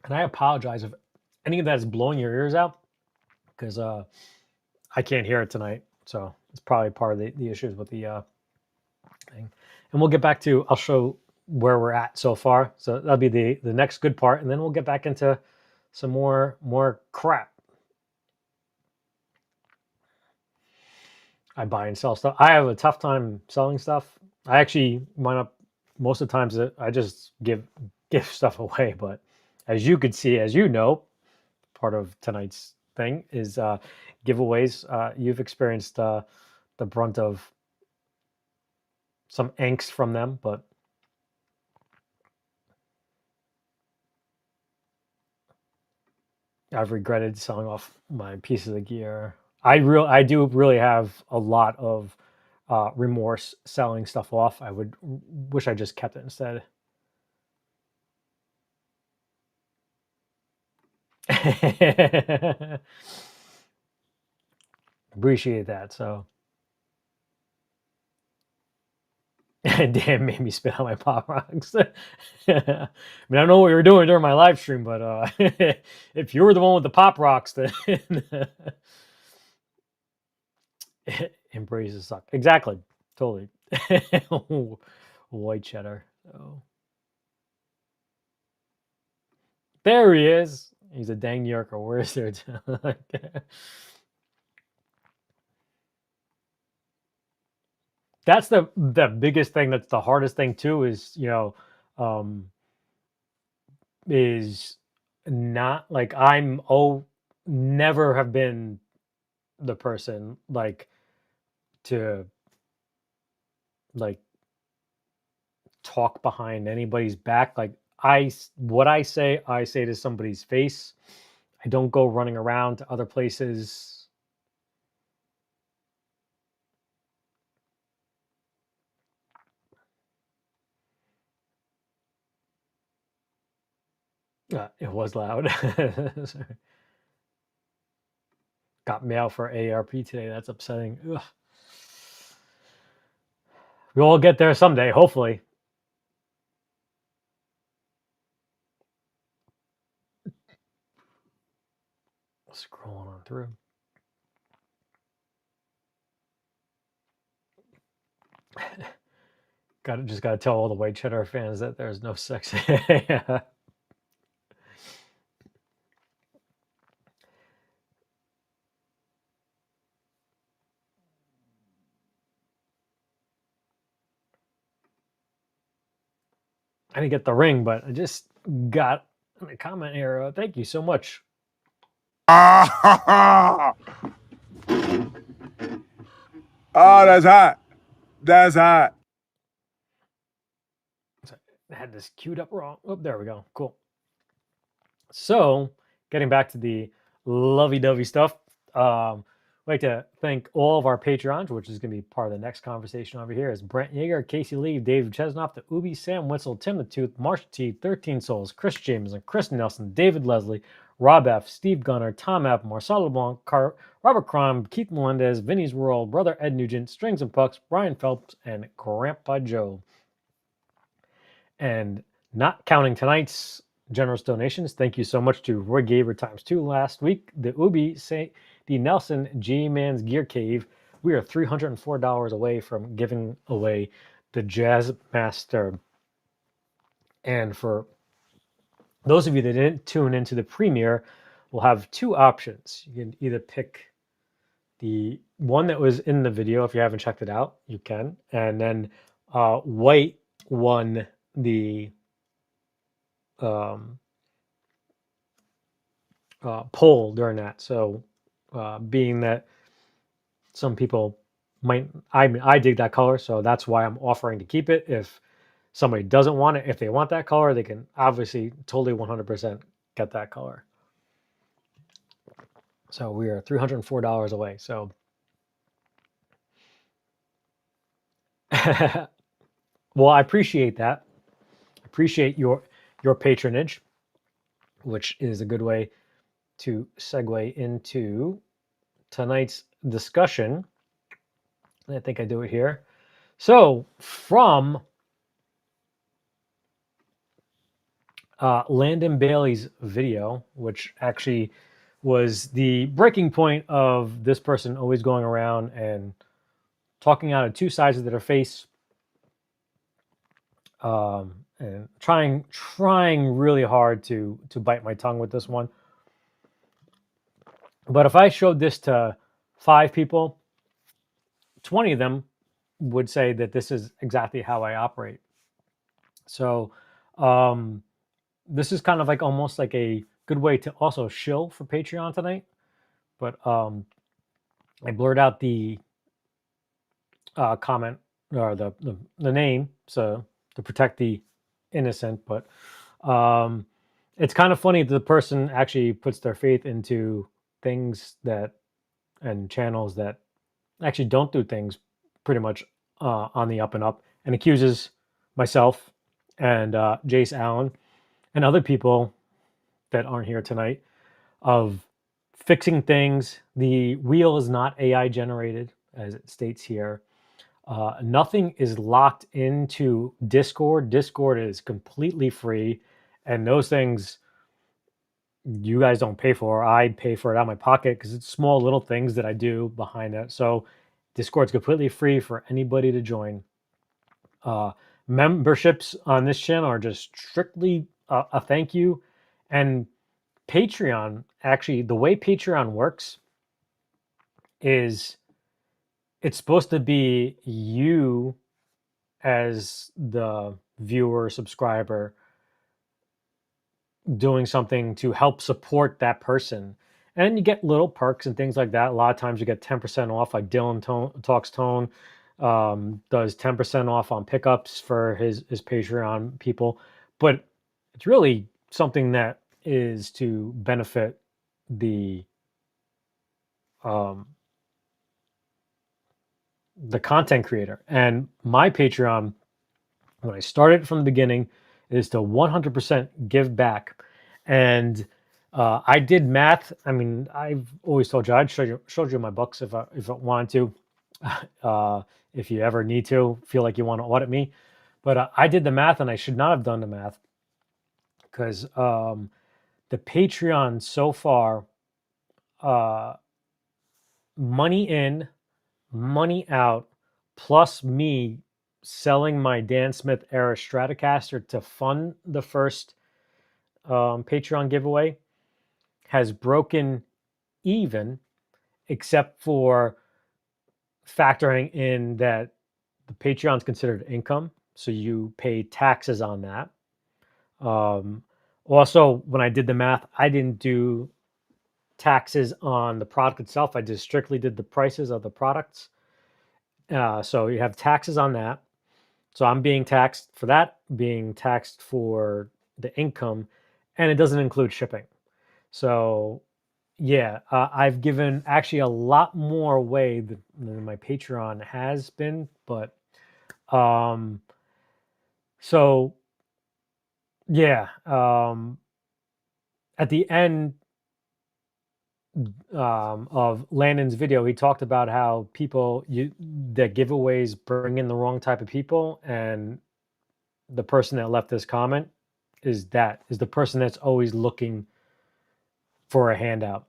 And I apologize if any of that is blowing your ears out because I can't hear it tonight. So it's probably part of the issues with the thing. And we'll get back to. I'll show where we're at so far. So that'll be the next good part, and then we'll get back into some more crap. I buy and sell stuff. I have a tough time selling stuff. I actually wind up most of the times that I just give stuff away. But as you could see, as you know, part of tonight's thing is giveaways. You've experienced the brunt of some angst from them, but I've regretted selling off my pieces of gear. I do really have a lot of remorse selling stuff off. I would wish I just kept it instead. Appreciate that. So, damn, made me spit out my pop rocks. I mean, I don't know what you were doing during my live stream, but if you were the one with the pop rocks, then embraces suck. Exactly. Totally. White cheddar. So. There he is. He's a dang New Yorker. Where is there? That's the biggest thing. That's the hardest thing too. Is is not like never have been the person like to like talk behind anybody's back. Like what I say to somebody's face. I don't go running around to other places. It was loud. Got mail for AARP today. That's upsetting. Ugh. We'll all get there someday, hopefully. Scrolling on through. Just gotta tell all the white cheddar fans that there's no sex. Yeah. I didn't get the ring, but I just got a comment here. Thank you so much.
Oh, that's hot. That's hot.
I had this queued up wrong. Oh, there we go. Cool. So, getting back to the lovey-dovey stuff, I'd like to thank all of our Patreons, which is going to be part of the next conversation over here, is Brent Yeager, Casey Lee, Dave Chesnoff, the Ubi, Sam Witzel, Tim the Tooth, Marsha T, 13 Souls, Chris Jameson, Chris Nelson, David Leslie, Rob F., Steve Gunner, Tom F., Marcelo LeBlanc, Robert Crom, Keith Melendez, Vinny's World, Brother Ed Nugent, Strings and Pucks, Brian Phelps, and Grandpa Joe. And not counting tonight's generous donations, thank you so much to Roy Gaber ×2 last week, the Ubi, the Nelson, G-Man's Gear Cave. We are $304 away from giving away the Jazz Master. And for those of you that didn't tune into the premiere, we'll have two options. You can either pick the one that was in the video. If you haven't checked it out, you can. And then White won the poll during that. So being that some people might, I dig that color, so that's why I'm offering to keep it. If somebody doesn't want it, if they want that color, they can obviously totally 100% get that color. So we are $304 away. So well, I appreciate that. I appreciate your patronage, which is a good way to segue into tonight's discussion. I think I do it here. So from Landon Bailey's video, which actually was the breaking point of this person always going around and talking out of two sides of their face, and trying really hard to bite my tongue with this one. But if I showed this to 5 people, 20 of them would say that this is exactly how I operate. So this is kind of like almost like a good way to also shill for Patreon tonight. But I blurred out the comment or the name, so to protect the innocent. But it's kind of funny that the person actually puts their faith into things that and channels that actually don't do things pretty much on the up and up, and accuses myself and Jace Allen and other people that aren't here tonight of fixing things. The wheel is not AI generated, as it states here. Nothing is locked into Discord. Discord is completely free, and those things you guys don't pay for. I pay for it out of my pocket because it's small little things that I do behind it. So Discord's completely free for anybody to join. Memberships on this channel are just strictly a thank you. And Patreon, actually, the way Patreon works is it's supposed to be you as the viewer, subscriber, doing something to help support that person. And you get little perks and things like that. A lot of times you get 10% off, like Dylan Talks Tone does 10% off on pickups for his Patreon people. But it's really something that is to benefit the content creator. And my Patreon, when I started from the beginning, is to 100% give back. And I did math. I mean, I've always told you I'd showed you my books if I wanted to. If you ever need to, feel like you want to audit me. But I did the math, and I should not have done the math because the Patreon so far, money in, money out, plus me selling my Dan Smith era Stratocaster to fund the first Patreon giveaway has broken even, except for factoring in that the Patreon's considered income, so you pay taxes on that. Also, when I did the math, I didn't do taxes on the product itself. I just strictly did the prices of the products. So you have taxes on that. So I'm being taxed for that, being taxed for the income, and it doesn't include shipping. So yeah, I've given actually a lot more away than my Patreon has been, but so yeah, at the end of Landon's video, he talked about how that giveaways bring in the wrong type of people, and the person that left this comment is the person that's always looking for a handout.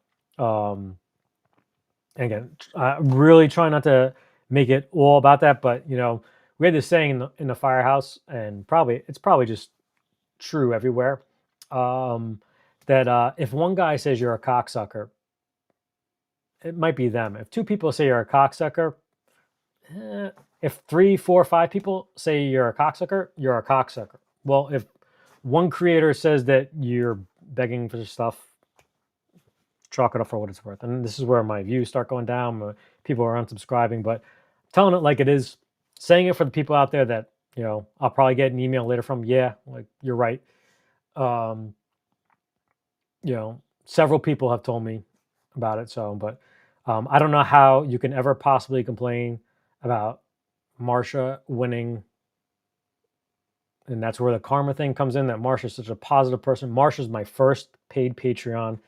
Again, really try not to make it all about that, but we had this saying in the firehouse, and it's probably just true everywhere. That if one guy says you're a cocksucker, it might be them. If two people say you're a cocksucker, if 3, 4, 5 people say you're a cocksucker, you're a cocksucker. Well, if one creator says that you're begging for stuff, chalk it up for what it's worth. And this is where my views start going down. People are unsubscribing, but telling it like it is, saying it for the people out there that, I'll probably get an email later from, yeah, like you're right. Several people have told me about it. So, but I don't know how you can ever possibly complain about Marsha winning. And that's where the karma thing comes in, that Marsha's such a positive person. Marsha's my first paid Patreon.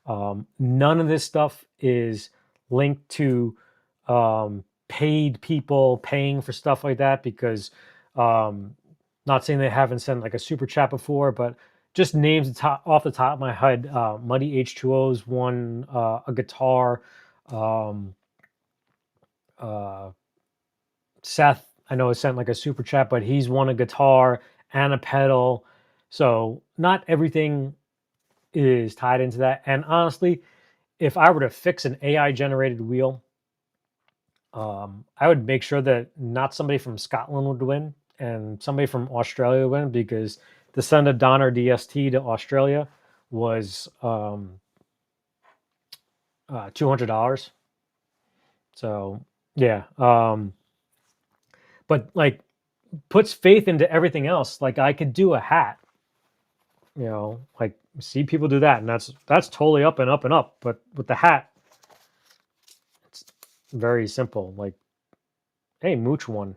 None of this stuff is linked to paid people paying for stuff like that, because not saying they haven't sent like a super chat before, but just names off the top of my head. Muddy H2O's won a guitar. Seth, I know, has sent like a super chat, but he's won a guitar and a pedal. So not everything is tied into that. And honestly, if I were to fix an AI generated wheel, I would make sure that not somebody from Scotland would win and somebody from Australia would win, because to send a Donner DST to Australia was $200. So yeah. But like puts faith into everything else. Like I could do a hat, like see people do that, and that's totally up and up and up. But with the hat, it's very simple. Like, hey, Mooch won.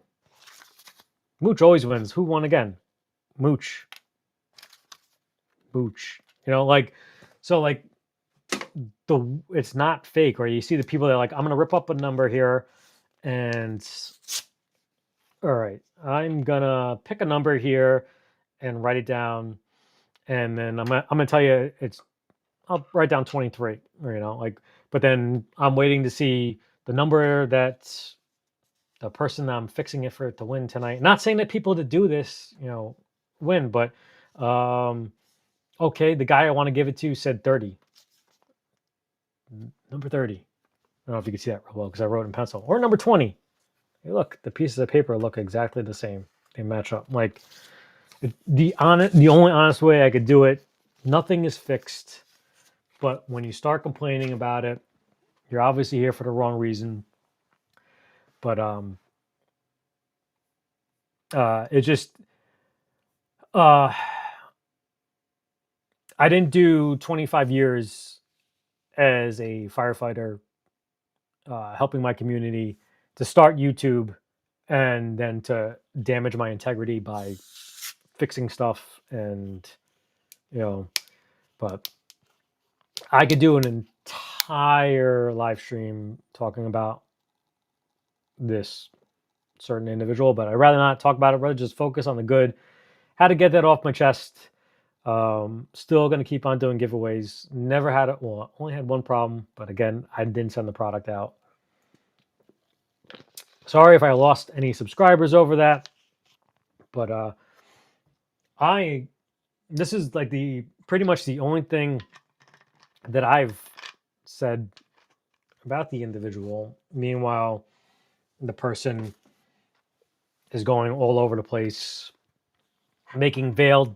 Mooch always wins. Who won again? Mooch. Like, so like it's not fake. Or you see the people that are like, I'm gonna rip up a number here, and all right, I'm gonna pick a number here and write it down, and then I'm gonna tell you I'll write down 23, or, but then I'm waiting to see the number that the person that I'm fixing it for to win tonight. Not saying that people that do this, win, but okay, the guy I want to give it to said 30. Number 30. I don't know if you can see that real well because I wrote in pencil. Or number 20. Hey, look, the pieces of paper look exactly the same. They match up. Like the only honest way I could do it, nothing is fixed. But when you start complaining about it, you're obviously here for the wrong reason. But it just I didn't do 25 years as a firefighter, helping my community, to start YouTube and then to damage my integrity by fixing stuff. And but I could do an entire live stream talking about this certain individual, but I'd rather not talk about it. Rather just focus on the good. How to get that off my chest. Still going to keep on doing giveaways. Never had it. Well, only had one problem, but again, I didn't send the product out. Sorry if I lost any subscribers over that, but this is like pretty much the only thing that I've said about the individual. Meanwhile, the person is going all over the place, making veiled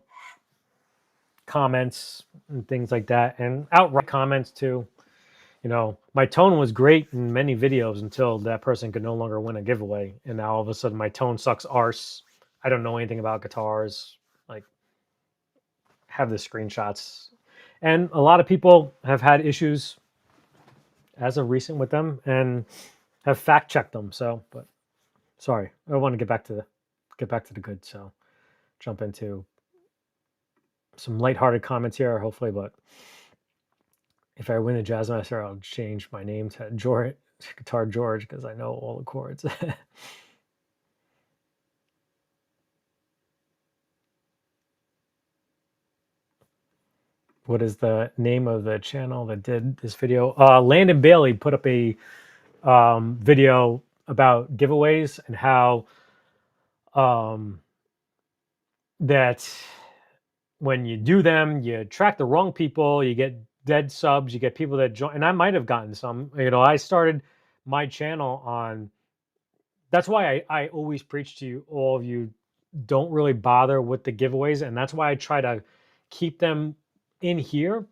comments and things like that, and outright comments too. My tone was great in many videos until that person could no longer win a giveaway, and now all of a sudden my tone sucks arse. I don't know anything about guitars. Like, have the screenshots, and a lot of people have had issues as of recent with them and have fact checked them. So, but sorry, I want to get back to the good. So, jump into some lighthearted comments here, hopefully. But if I win the Jazz Master, I'll change my name to Guitar George, because I know all the chords. what is the name of the channel that did this video? Landon Bailey put up a video about giveaways and how that when you do them, you attract the wrong people, you get dead subs, you get people that join. And I might have gotten some. I started my channel on. That's why I always preach to you, all of you, don't really bother with the giveaways, and that's why I try to keep them in here.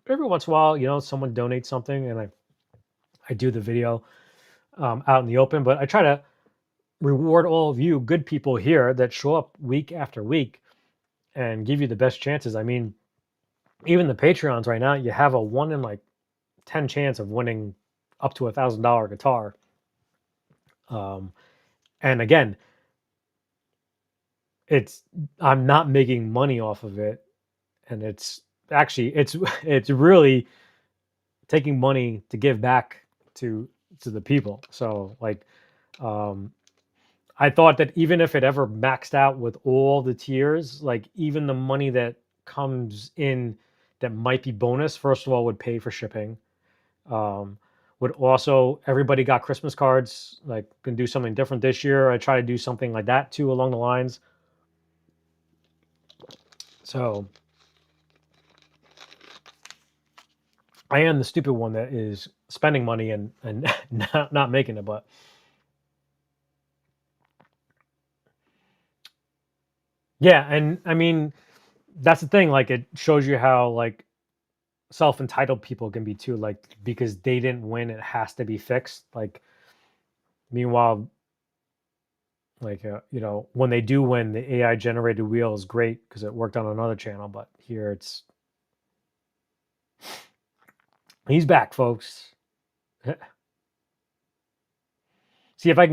Every once in a while, someone donates something, and I do the video out in the open. But I try to reward all of you good people here that show up week after week and give you the best chances. I mean, even the Patreons right now, you have a 1 in like 10 chance of winning up to $1,000 guitar. And again, I'm not making money off of it, and it's really taking money to give back to the people. So like, I thought that even if it ever maxed out with all the tiers, like even the money that comes in that might be bonus, first of all, would pay for shipping. Would also, everybody got Christmas cards, like can do something different this year. I try to do something like that too along the lines. So I am the stupid one that is spending money and not making it, but yeah, and I mean that's the thing, like it shows you how like self-entitled people can be too, like because they didn't win, it has to be fixed. Like meanwhile, like when they do win, the AI generated wheel is great because it worked on another channel, but here he's back, folks. See if I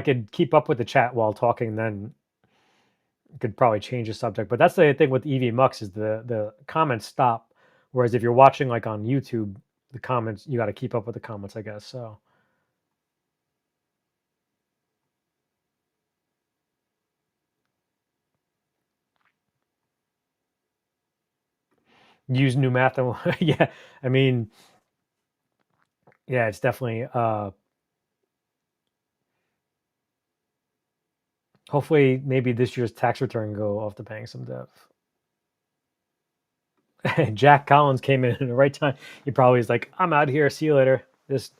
could keep up with the chat while talking, then I could probably change the subject. But that's the thing with EV Mux is the comments stop, whereas if you're watching like on YouTube, the comments, you got to keep up with the comments, I guess. So use new math and yeah, I mean, yeah, it's definitely hopefully maybe this year's tax return go off to paying some debt. Jack Collins came in at the right time. He probably is like, I'm out here, see you later. This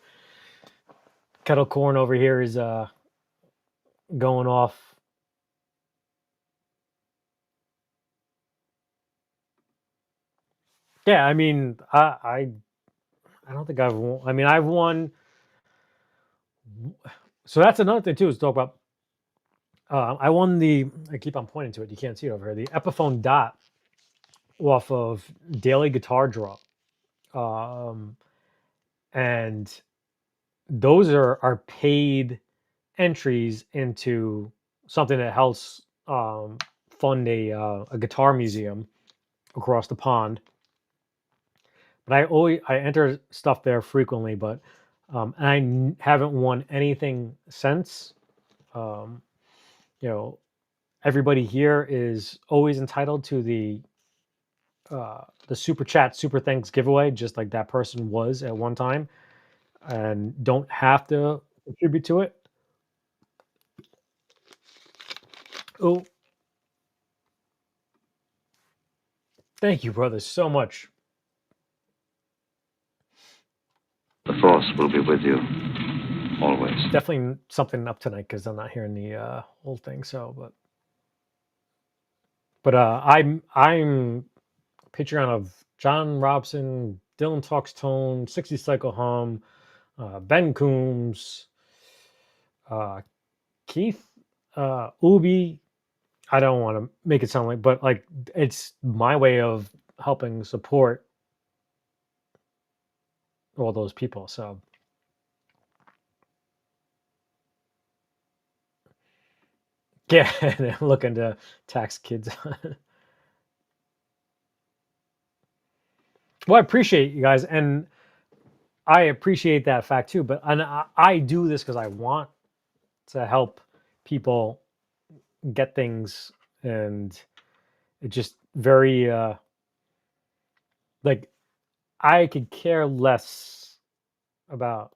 kettle corn over here is going off. Yeah, I mean, I don't think I've won. I mean, I've won. So that's another thing too, is talk about. I won I keep on pointing to it. You can't see it over here. The Epiphone Dot off of Daily Guitar Draw, and those are paid entries into something that helps fund a guitar museum across the pond. But I enter stuff there frequently, but and I haven't won anything since. Everybody here is always entitled to the super chat, super thanks giveaway, just like that person was at one time, and don't have to contribute to it. Oh, thank you, brother, so much.
The Force will be with you, always.
Definitely something up tonight because I'm not hearing the whole thing. So, but I'm Patreon of John Robson, Dylan Talks Tone, 60 Cycle Hum, Ben Coombs, Keith, Ubi. I don't want to make it sound like, but like it's my way of helping support all those people. So yeah, I'm looking to tax kids. Well, I appreciate you guys, and I appreciate that fact too. But I do this because I want to help people get things, and it just very like I could care less about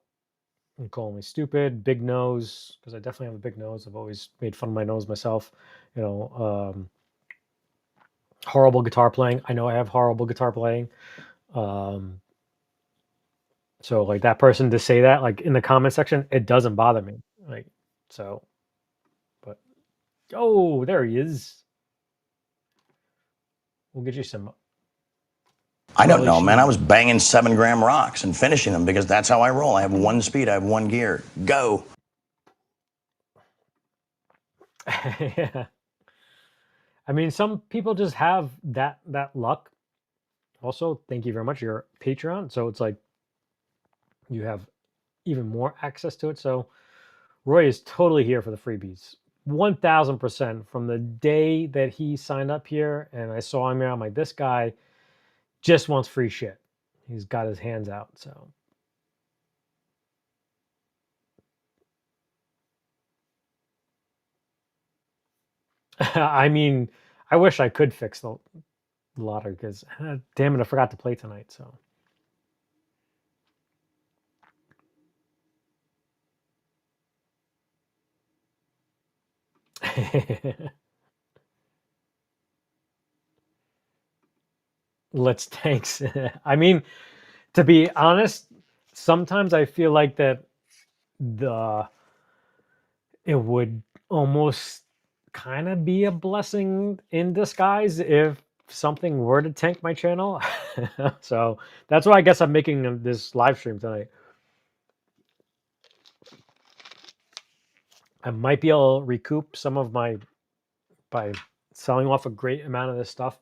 you calling me stupid, big nose, because I definitely have a big nose. I've always made fun of my nose myself. You know, horrible guitar playing. I know I have horrible guitar playing. Um, so like that person to say that like in the comment section, it doesn't bother me. Like so, but oh, there he is. We'll get you some.
I don't know, man. I was banging 7-gram rocks and finishing them because that's how I roll. I have one speed. I have one gear. Go.
Yeah. I mean, some people just have that luck. Also, thank you very much. You're a Patreon, so it's like you have even more access to it. So Roy is totally here for the freebies. 1000% from the day that he signed up here and I saw him here. I'm like, this guy just wants free shit. He's got his hands out. So I mean, I wish I could fix the lottery because damn it, I forgot to play tonight. So let's thanks. I mean, to be honest, sometimes I feel like that the it would almost kind of be a blessing in disguise if something were to tank my channel. So that's why I guess I'm making this live stream tonight. I might be able to recoup some of my by selling off a great amount of this stuff,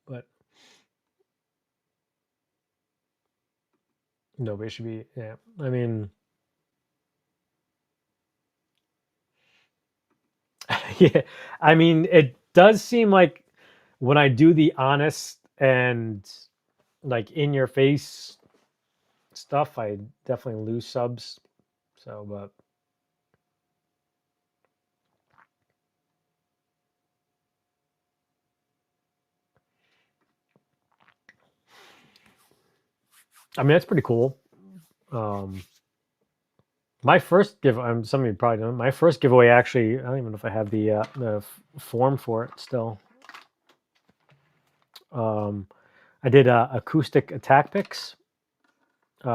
but nobody should be. Yeah, I mean, yeah, I mean, it does seem like when I do the honest and like in your face stuff, I definitely lose subs. So, but I mean, that's pretty cool. My first give, some of you probably don't. My first giveaway actually, I don't even know if I have the form for it still. I did acoustic attack picks. It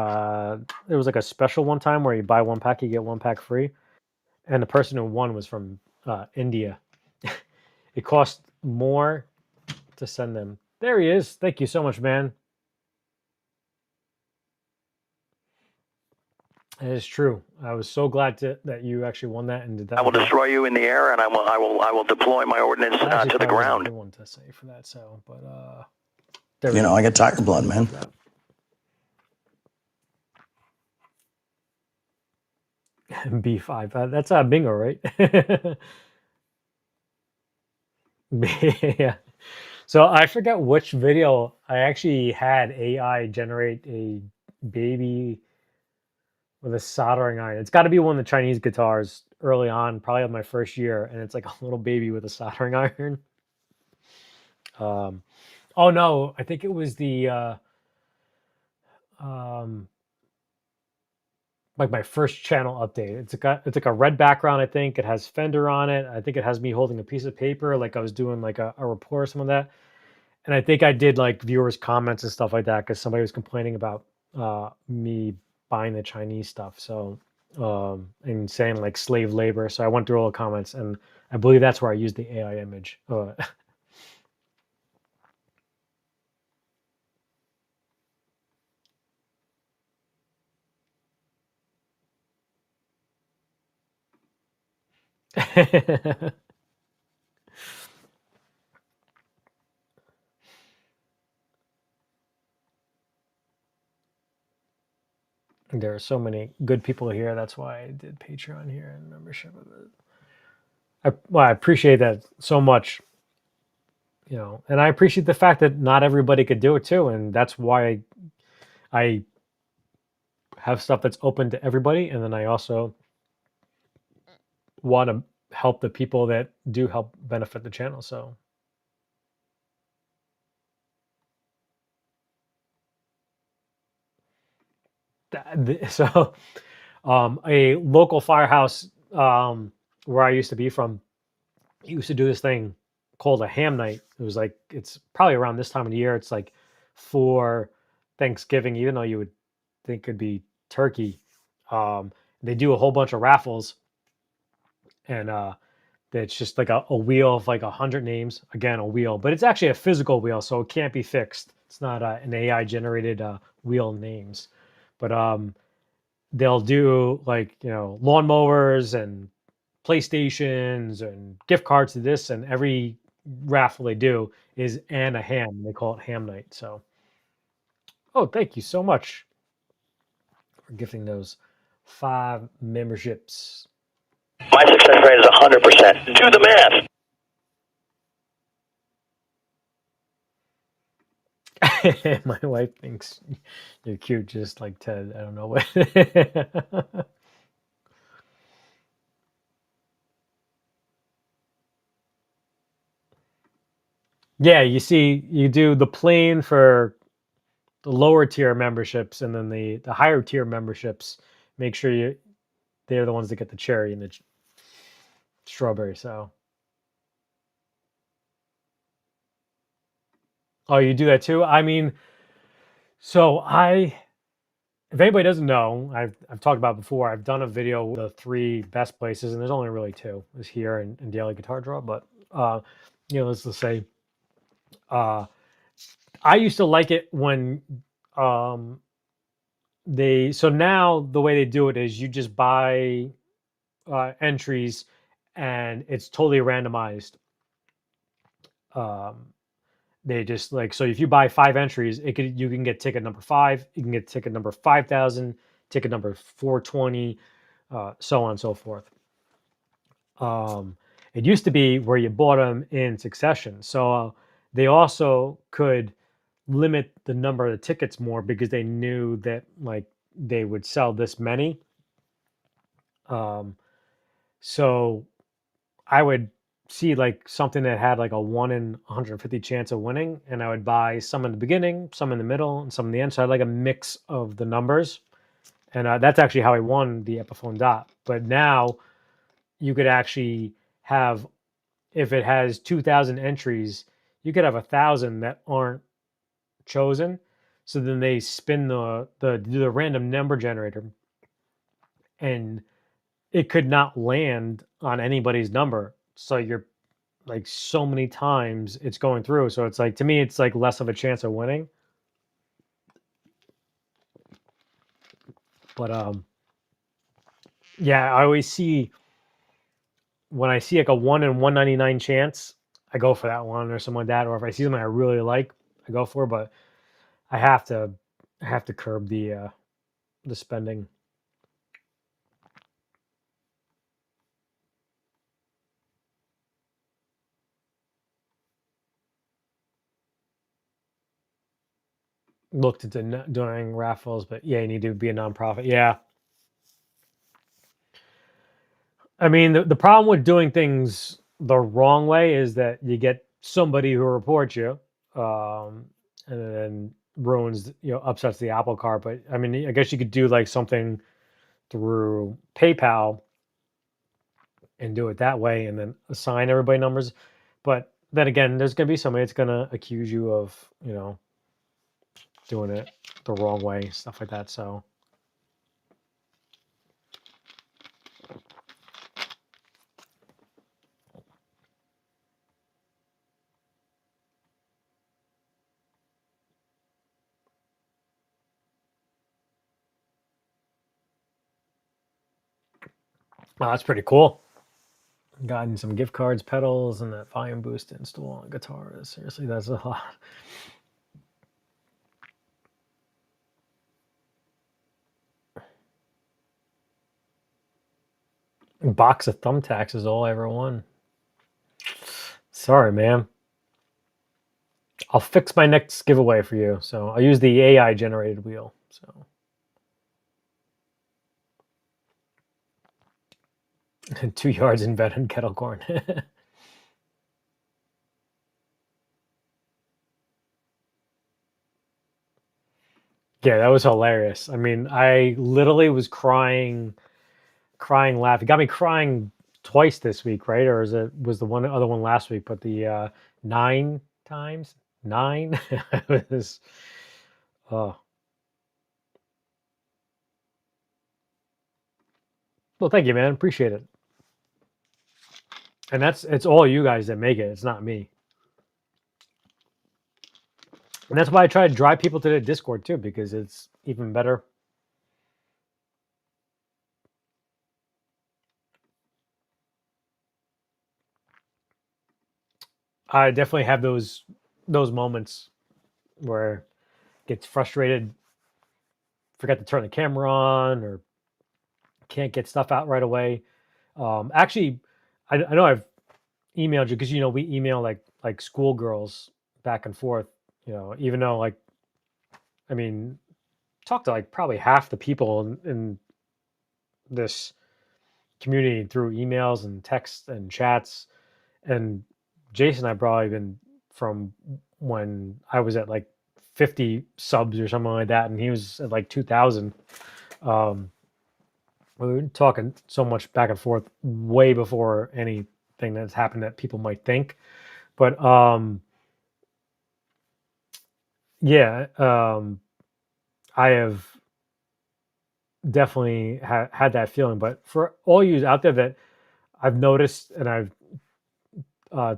was like a special one time where you buy one pack, you get one pack free. And the person who won was from India. It cost more to send them. There he is. Thank you so much, man. It is true. I was so glad that you actually won that and did that.
I will destroy you in the air, and I will deploy my ordnance to the ground.
Good one to say for that. So, but
you know, I get tiger blood, man.
B5. That's bingo, right? Yeah. So I forget which video I actually had AI generate a baby with a soldering iron. It's got to be one of the Chinese guitars early on, probably of my first year, and it's like a little baby with a soldering iron. Oh no, I think it was the like my first channel update. It's like a red background. I think it has Fender on it. I think it has me holding a piece of paper, like I was doing like a report or some of that. And I think I did like viewers' comments and stuff like that because somebody was complaining about me buying the Chinese stuff. So and saying like slave labor. So I went through all the comments, and I believe that's where I used the AI image. There are so many good people here. That's why I did Patreon here and membership of it. I appreciate that so much, you know, and I appreciate the fact that not everybody could do it too, and that's why I have stuff that's open to everybody, and then I also want to help the people that do help benefit the channel. So So, a local firehouse where I used to be from used to do this thing called a ham night. It was like, it's probably around this time of the year. It's like for Thanksgiving, even though you would think it'd be turkey. They do a whole bunch of raffles, and it's just like a wheel of like 100 names. Again, a wheel, but it's actually a physical wheel, so it can't be fixed. It's not an AI generated wheel names, but they'll do like, lawnmowers and PlayStations and gift cards to this, and every raffle they do is a ham. They call it ham night. So, oh, thank you so much for gifting those 5 memberships.
My success rate is 100%. Do the math.
My wife thinks you're cute, just like Ted. I don't know what. Yeah, you see, you do the plane for the lower tier memberships, and then the higher tier memberships. Make sure they're the ones that get the cherry and the strawberry. So, oh, you do that too? I mean, so if anybody doesn't know, I've talked about it before. I've done a video with the 3 best places, and there's only really 2. Is here and Daily Guitar Draw, but let's just say, I used to like it when so now the way they do it is you just buy entries, and it's totally randomized. They just like, so if you buy 5 entries, you can get ticket number 5, you can get ticket number 5,000, ticket number 420, so on and so forth. It used to be where you bought them in succession, so they also could limit the number of the tickets more because they knew that like they would sell this many. So I would see like something that had like a 1 in 150 chance of winning, and I would buy some in the beginning, some in the middle, and some in the end. So I had like a mix of the numbers, and that's actually how I won the Epiphone Dot. But now you could actually have, if it has 2,000 entries, you could have 1,000 that aren't chosen. So then they spin the random number generator, and it could not land on anybody's number. So you're like, so many times it's going through. So it's like, to me, it's like less of a chance of winning. But yeah, I always see, when I see like a 1 in 199 chance, I go for that one or something like that. Or if I see something I really like, I go for it. But I have to curb the spending. Looked into doing raffles, but yeah, you need to be a nonprofit. Yeah. I mean, the problem with doing things the wrong way is that you get somebody who reports you, and then ruins, upsets the apple cart. But I mean, I guess you could do like something through PayPal and do it that way, and then assign everybody numbers. But then again, there's gonna be somebody that's gonna accuse you of, doing it the wrong way, stuff like that. So. Oh, that's pretty cool. Gotten some gift cards, pedals, and that volume boost to install on guitars. Seriously, that's a lot. A box of thumbtacks is all I ever won. Sorry, man. I'll fix my next giveaway for you. So I'll use the AI generated wheel. So 2 yards in bed and kettle corn. Yeah, that was hilarious. I mean, I literally was crying, laughing. Got me crying twice this week, right? Or is it was the one other one last week? But the 9 times, nine was. Oh, well, thank you, man. Appreciate it. And it's all you guys that make it. It's not me. And that's why I try to drive people to the Discord too, because it's even better. I definitely have those moments where gets frustrated, forget to turn the camera on, or can't get stuff out right away. Actually, I know I've emailed you because we email like schoolgirls back and forth. Even though I mean, talk to like probably half the people in this community through emails and texts and chats. And Jason, I probably been from when I was at like 50 subs or something like that, and he was at like 2,000. We were talking so much back and forth way before anything that's happened that people might think. But yeah, I have definitely had that feeling. But for all you out there that I've noticed, and I've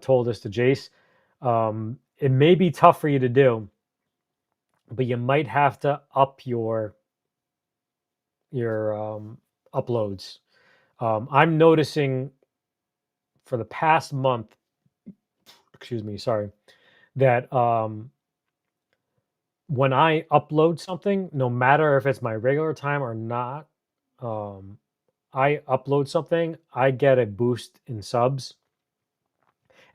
told this to Jace, it may be tough for you to do, but you might have to up your uploads. I'm noticing for the past month, excuse me, sorry, that when I upload something, no matter if it's my regular time or not, um, I upload something, I get a boost in subs.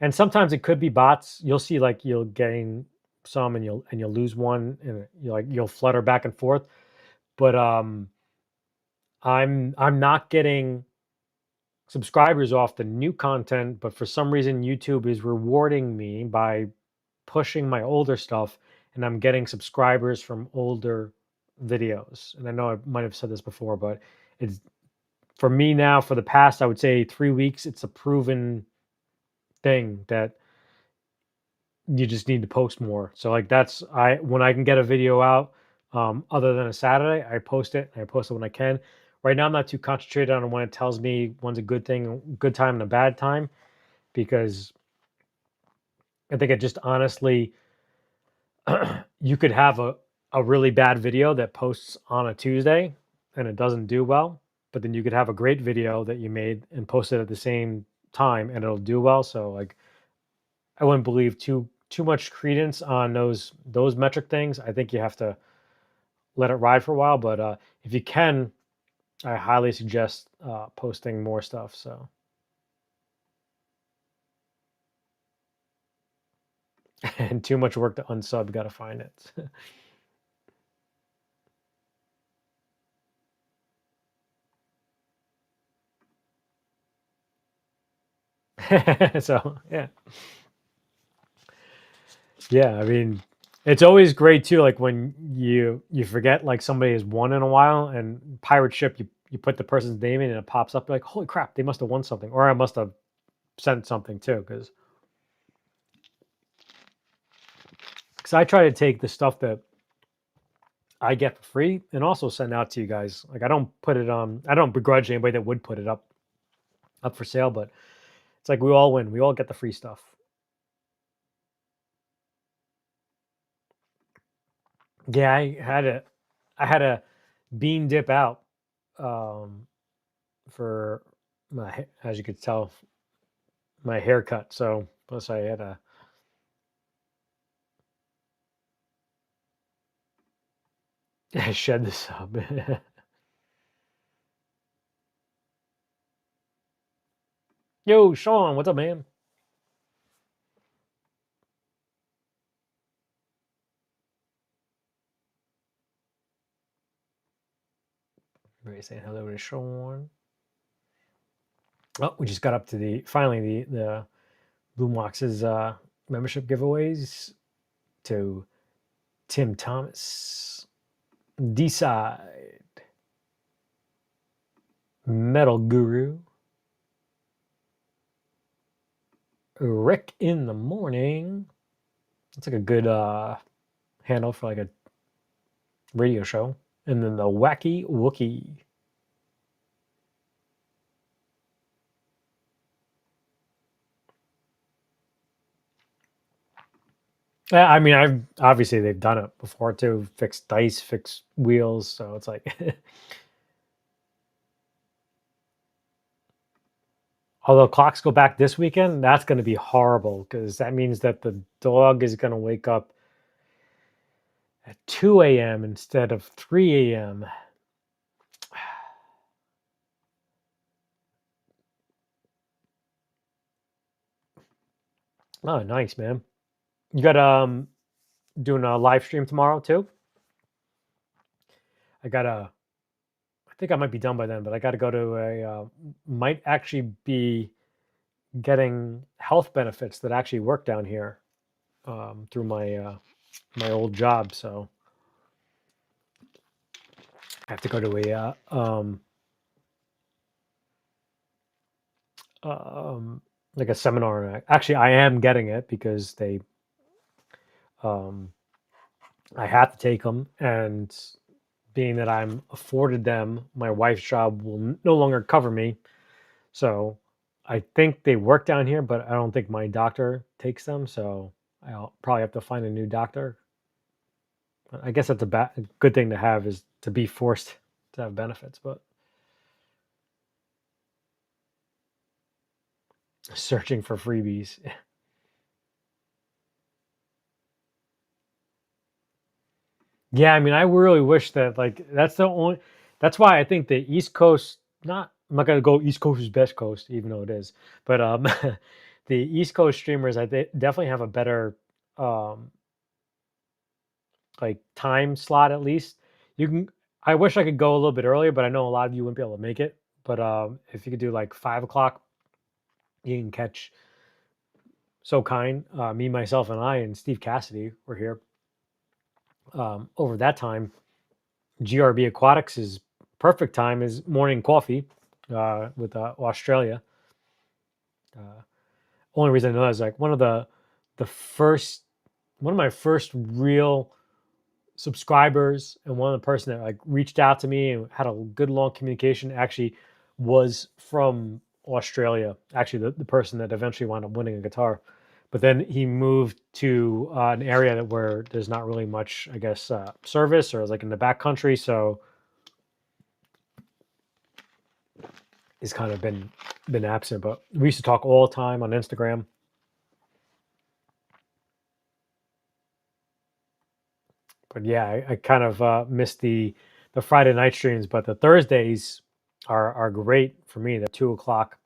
And sometimes it could be bots. You'll see like you'll gain some and you'll lose one, and you'll flutter back and forth. But I'm not getting subscribers off the new content, but for some reason YouTube is rewarding me by pushing my older stuff, and I'm getting subscribers from older videos. And I know I might have said this before, but it's for me now for the past, I would say 3 weeks, it's a proven thing that you just need to post more. So like when I can get a video out, other than a Saturday, I post it. And I post it when I can. Right now, I'm not too concentrated on when it tells me when's a good thing, good time, and a bad time, because I think it just honestly, you could have a really bad video that posts on a Tuesday and it doesn't do well, but then you could have a great video that you made and post it at the same time and it'll do well. So like I wouldn't believe too much credence on those metric things. I think you have to let it ride for a while. But if you can, I highly suggest posting more stuff. So, and too much work to unsub, got to find it. So yeah. I mean, it's always great too. Like when you forget like somebody has won in a while, and pirate ship, you put the person's name in and it pops up. You're like, holy crap, they must have won something, or I must have sent something too, because I try to take the stuff that I get for free and also send out to you guys. Like I don't put it on. I don't begrudge anybody that would put it up for sale, but it's like we all win. We all get the free stuff. Yeah, I had a bean dip out for as you could tell, my haircut. So plus I had a I shed the sub. Yo, Sean, what's up, man? Everybody saying hello to Sean. Oh, we just got up to finally the Boombox's membership giveaways to Tim Thomas. D-Side. Metal Guru. Rick in the Morning. That's like a good handle for like a radio show. And then the Wacky Wookie. Yeah, I mean, I've obviously they've done it before too. Fixed dice, fixed wheels. So it's like, although clocks go back this weekend, that's going to be horrible because that means that the dog is going to wake up at 2 a.m. instead of 3 a.m. Oh, nice, man. You got doing a live stream tomorrow too? I think I might be done by then, but I got to go to might actually be getting health benefits that actually work down here through my my old job. So I have to go to a like a seminar. Actually, I am getting it because they I have to take them, and being that I'm afforded them, my wife's job will no longer cover me. So I think they work down here, but I don't think my doctor takes them. So I'll probably have to find a new doctor. I guess that's a good thing to have, is to be forced to have benefits, but searching for freebies. Yeah, I mean, I really wish that like that's why I think the East Coast, not I'm not gonna go East Coast is best coast, even though it is, but the East Coast streamers definitely have a better like time slot at least. You can I wish I could go a little bit earlier, but I know a lot of you wouldn't be able to make it. But if you could do like 5 o'clock, you can catch So Kind, me, myself, and I, and Steve Cassidy were here. Over that time, GRB Aquatics is perfect time is morning coffee with Australia. Only reason I know that is like one of my first real subscribers, and one of the person that like reached out to me and had a good long communication actually was from Australia. Actually, the person that eventually wound up winning a guitar, but then he moved to an area where there's not really much, I guess, service, or like in the back country. So he's kind of been absent. But we used to talk all the time on Instagram. But yeah, I kind of missed the Friday night streams, but the Thursdays are great for me. The 2 o'clock.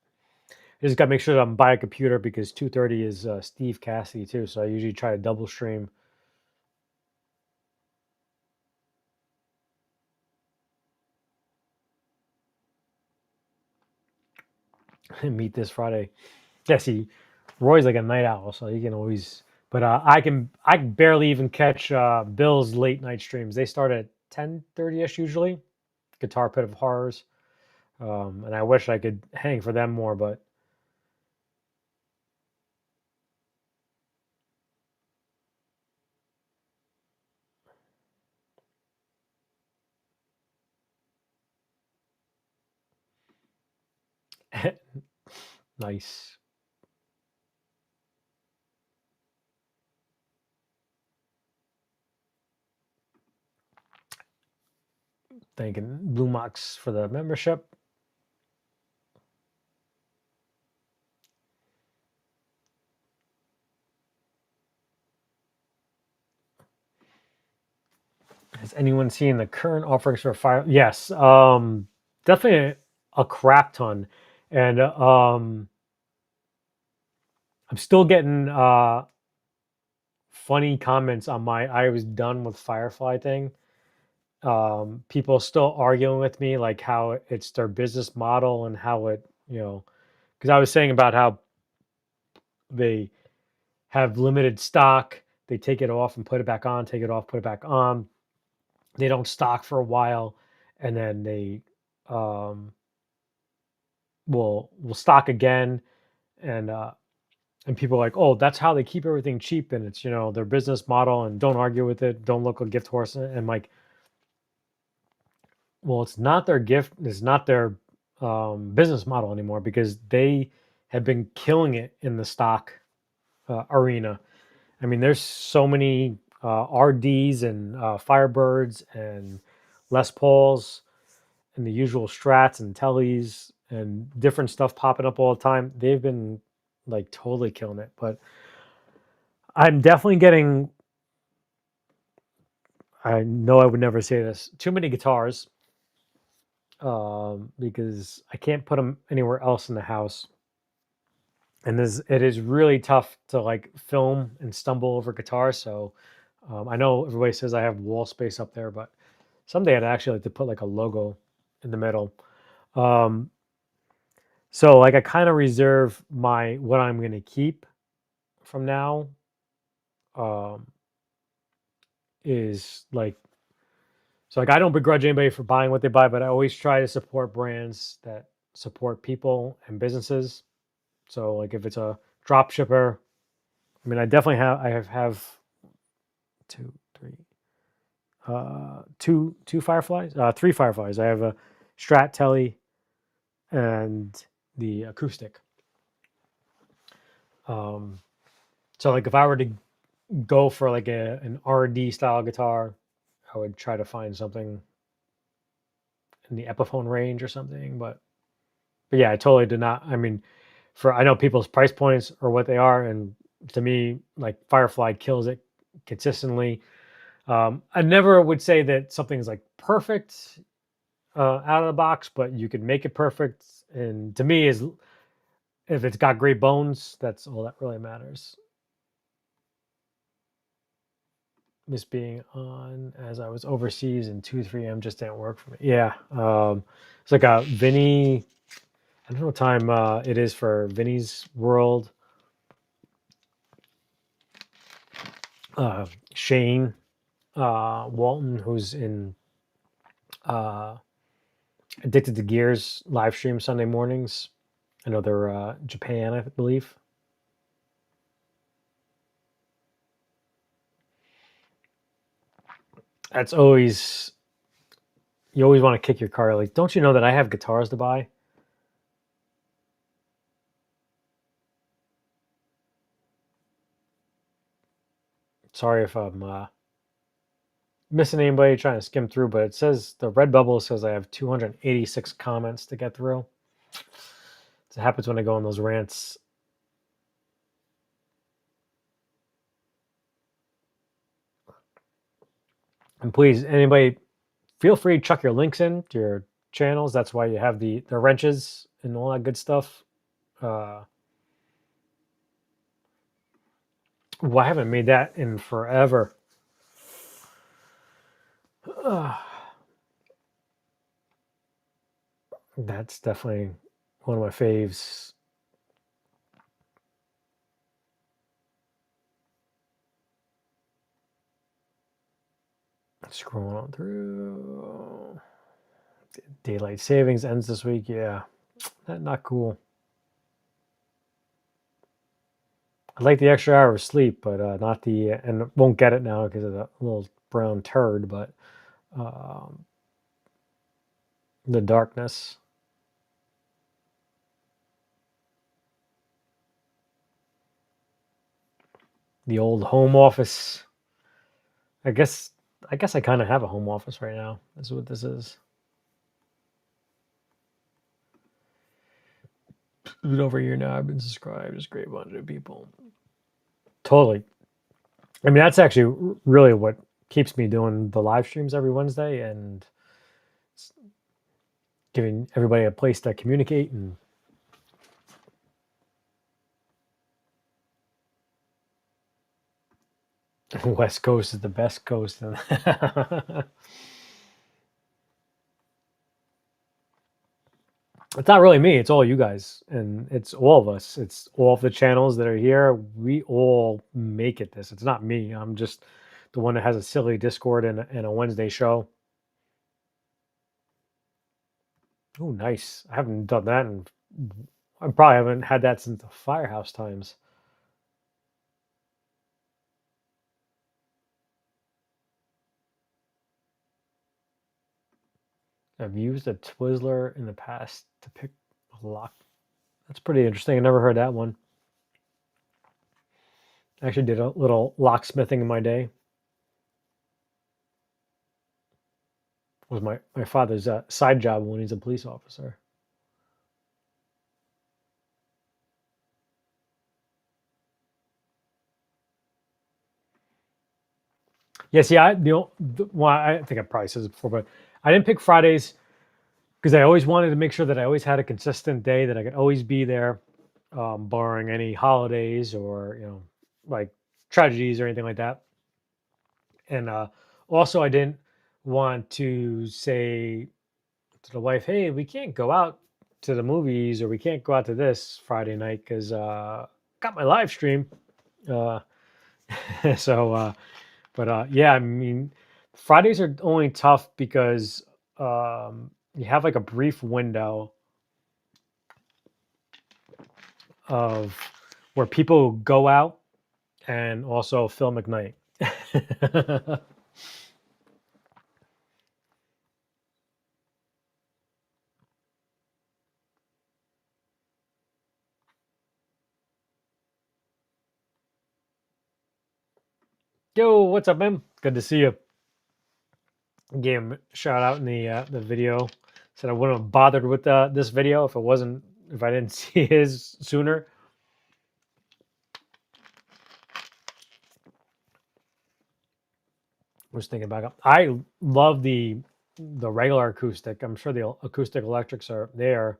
I just got to make sure that I'm by a computer because 2:30 is Steve Cassidy too. So I usually try to double stream. And meet this Friday. Yeah, see, Roy's like a night owl, so he can always. But I can barely even catch Bill's late night streams. They start at 10:30ish usually. Guitar Pit of Horrors, and I wish I could hang for them more, but. Nice. Thanking Blue Mox for the membership. Has anyone seen the current offerings for Fire? Yes, definitely a crap ton, and I'm still getting funny comments on my I was done with Firefly thing. People still arguing with me like how it's their business model and how it, because I was saying about how they have limited stock, they take it off and put it back on, take it off, put it back on. they don't stock for a while, and then they um, will stock again, and people are like, oh, that's how they keep everything cheap, and it's their business model, and don't argue with it. Don't look a gift horse, and I'm like, well, it's not their gift. It's not their business model anymore because they have been killing it in the stock arena. I mean, there's so many RDs and Firebirds and Les Pauls and the usual Strats and Tellys and different stuff popping up all the time. They've been like totally killing it. But I'm definitely getting, I know I would never say this, too many guitars because I can't put them anywhere else in the house. And it is really tough to like film and stumble over guitars. So I know everybody says I have wall space up there, but someday I'd actually like to put like a logo in the middle. So like I kind of reserve what I'm going to keep from now is like, so like I don't begrudge anybody for buying what they buy, but I always try to support brands that support people and businesses. So like if it's a drop shipper, I mean, I definitely have two, three, two Fireflies, three Fireflies. I have a Strat Telly and the acoustic. So like if I were to go for like an RD style guitar, I would try to find something in the Epiphone range or something. But yeah, I totally did not. I mean, I know people's price points are what they are, and to me, like Firefly kills it consistently. I never would say that something's like perfect out of the box, but you can make it perfect. And to me, is if it's got great bones, that's all that really matters. This being on as I was overseas and 2-3M just didn't work for me. Yeah, it's like a Vinny. I don't know what time it is for Vinny's World. Shane Walton, who's in Addicted to Gears live stream Sunday mornings. I know they're Japan, I believe. That's always, you always want to kick your car. Like, don't you know that I have guitars to buy? Sorry if I'm missing anybody trying to skim through, but it says the red bubble says I have 286 comments to get through. It happens when I go on those rants. And please, anybody, feel free to chuck your links in to your channels. That's why you have the wrenches and all that good stuff. Well, I haven't made that in forever. That's definitely one of my faves. Scrolling on through. Daylight savings ends this week. Yeah, not cool. I'd like the extra hour of sleep, but not and won't get it now because of the little brown turd, but the darkness. The old home office. I guess I kind of have a home office right now. This is what this is. Been over a year now. I've been subscribed. It's a great bunch of people. Totally. I mean, that's actually really what keeps me doing the live streams every Wednesday and giving everybody a place to communicate. And West Coast is the best coast. It's not really me. It's all you guys. And it's all of us. It's all of the channels that are here. We all make it this. It's not me. I'm just the one that has a silly Discord and a Wednesday show. Oh, nice. I haven't done that, and I probably haven't had that since the Firehouse times. I've used a Twizzler in the past to pick a lock. That's pretty interesting. I never heard that one. I actually did a little locksmithing in my day. It was my father's side job when he's a police officer. Yeah, see, well, I think I probably said this before, but I didn't pick Fridays because I always wanted to make sure that I always had a consistent day that I could always be there, barring any holidays or like tragedies or anything like that. And also, I didn't want to say to the wife, "Hey, we can't go out to the movies or we can't go out to this Friday night because got my live stream." Uh, so, but yeah, I mean, Fridays are only tough because you have like a brief window of where people go out and also film McKnight. Yo, what's up, man? Good to see you. Gave him a shout out in the video. Said I wouldn't have bothered with this video if I didn't see his sooner. I was thinking back up. I love the regular acoustic. I'm sure the acoustic electrics are there.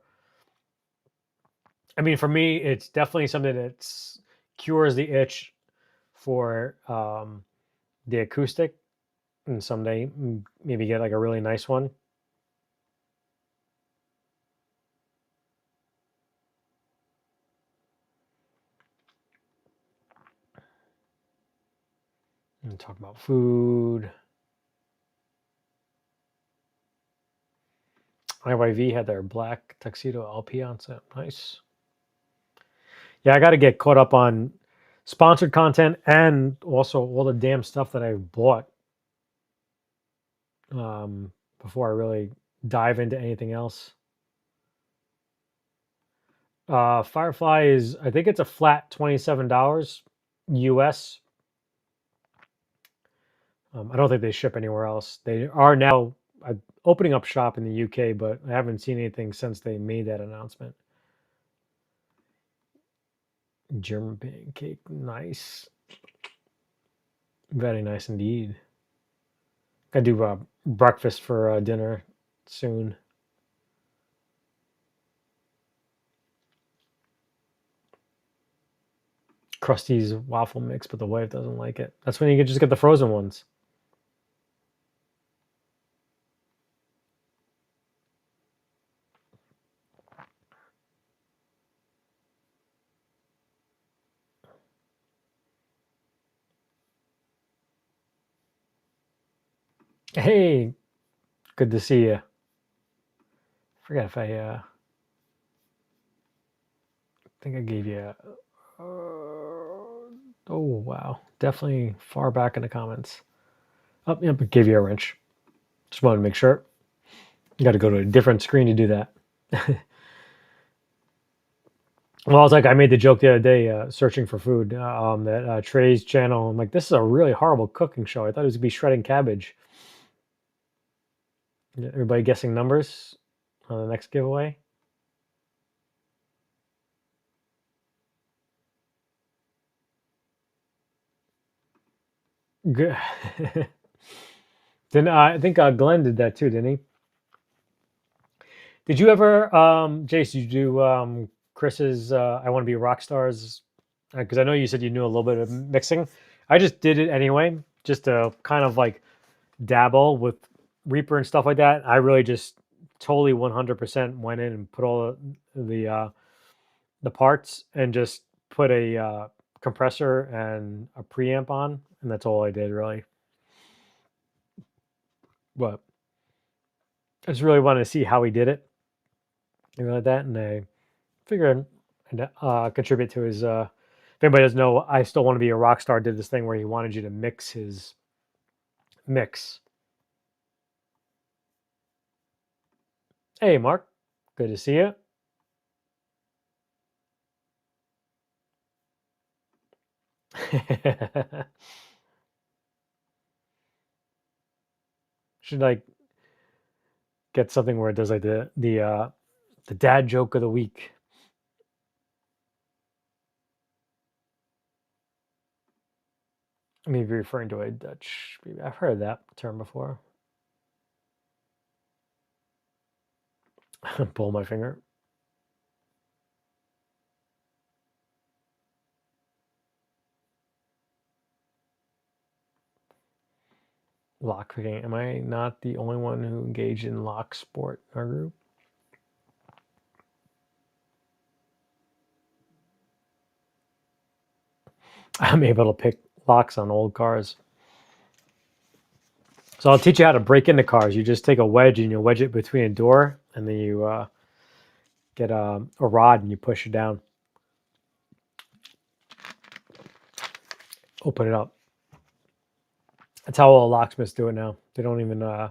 I mean, for me, it's definitely something that cures the itch for the acoustic, and someday maybe get like a really nice one. And talk about food. IYV had their black tuxedo LP on set. Nice. Yeah, I got to get caught up on sponsored content and also all the damn stuff that I bought before I really dive into anything else. Firefly is, I think it's a flat $27 US. I don't think they ship anywhere else. They are now opening up shop in the UK, but I haven't seen anything since they made that announcement. German pancake, nice. Very nice indeed. I do breakfast for dinner soon. Krusty's waffle mix, but the wife doesn't like it. That's when you can just get the frozen ones. Hey, good to see you. I forget if I think I gave you oh wow, definitely far back in the comments. Oh, yep, it gave you a wrench. Just wanted to make sure. You got to go to a different screen to do that. Well, it's like I made the joke the other day, searching for food, that Trey's channel. I'm like, this is a really horrible cooking show. I thought it was gonna be shredding cabbage. Everybody guessing numbers on the next giveaway? Good. Then I think Glenn did that too, didn't he? Did you ever, Jace? Did you do Chris's "I Want to Be a Rock Stars"? Because I know you said you knew a little bit of mixing. I just did it anyway, just to kind of like dabble with Reaper and stuff like that. I really just totally 100% went in and put all the parts and just put a compressor and a preamp on, and that's all I did really. But I just really wanted to see how he did it. And like that, and I figured I'd contribute to his. If anybody doesn't know, I Still Want to Be a Rock Star did this thing where he wanted you to mix his mix. Hey, Mark. Good to see you. Should like get something where it does like the dad joke of the week. Maybe referring to a Dutch. I've heard that term before. Pull my finger. Lock picking. Am I not the only one who engaged in lock sport in our group? I'm able to pick locks on old cars. So I'll teach you how to break into cars. You just take a wedge and you wedge it between a door, and then you get a rod and you push it down. Open it up. That's how all locksmiths do it now. They don't even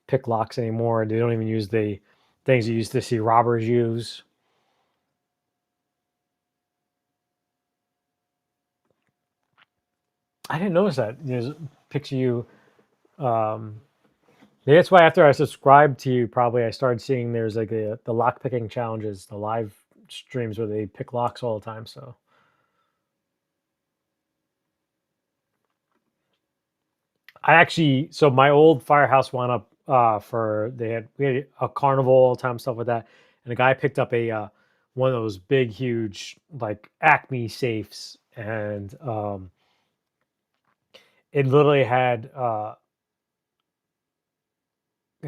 pick locks anymore. They don't even use the things you used to see robbers use. I didn't notice that. Picture you. Yeah, that's why after I subscribed to you, probably I started seeing there's like the lock picking challenges, the live streams where they pick locks all the time. So so my old firehouse wound up we had a carnival all the time, stuff like that, and a guy picked up a one of those big, huge like Acme safes, and it literally had I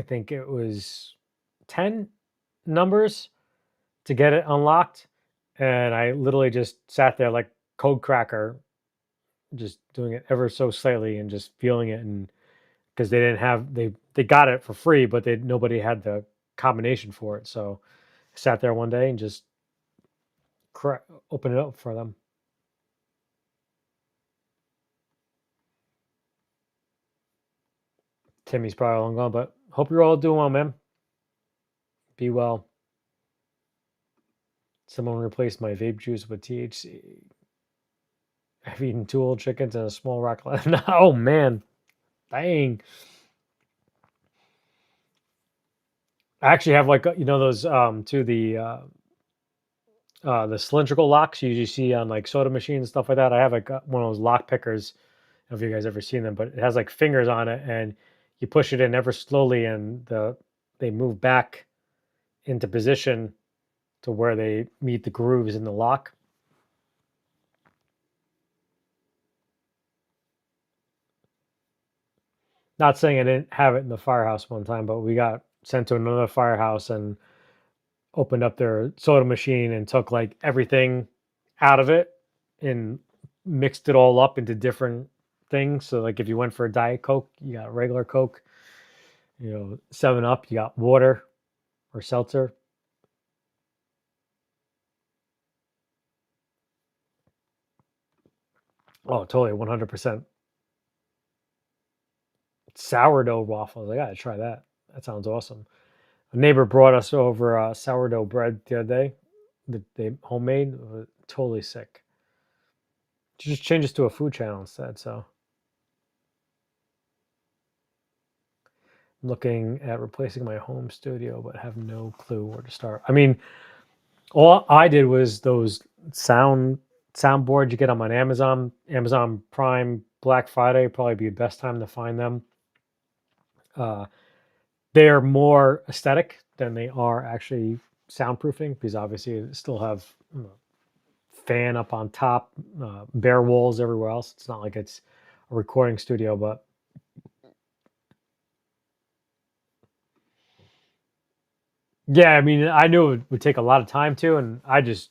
think it was 10 numbers to get it unlocked, and I literally just sat there like code cracker, just doing it ever so slightly and just feeling it, and because they didn't have they got it for free, but nobody had the combination for it, so I sat there one day and just opened it up for them. Timmy's probably long gone, but hope you're all doing well, man. Be well. Someone replaced my vape juice with THC. I've eaten 2 old chickens and a small rock. Oh man, dang. I actually have like those the cylindrical locks you usually see on like soda machines and stuff like that. I have like one of those lock pickers. I don't know if you guys ever seen them, but it has like fingers on it, and you push it in ever slowly, and they move back into position to where they meet the grooves in the lock. Not saying I didn't have it in the firehouse one time, but we got sent to another firehouse and opened up their soda machine and took like everything out of it and mixed it all up into different things. So like if you went for a Diet Coke, you got regular Coke. 7-Up, you got water or seltzer. Oh, totally, 100%. Sourdough waffles. I gotta try that. That sounds awesome. A neighbor brought us over sourdough bread the other day that they homemade. Totally sick. Just change this to a food channel instead. So I'm looking at replacing my home studio, but have no clue where to start. I mean, all I did was those soundboards you get them on Amazon Prime, Black Friday, probably be the best time to find them. They're more aesthetic than they are actually soundproofing, because obviously they still have fan up on top, bare walls everywhere else. It's not like it's a recording studio, but yeah, I mean, I knew it would take a lot of time too, and I just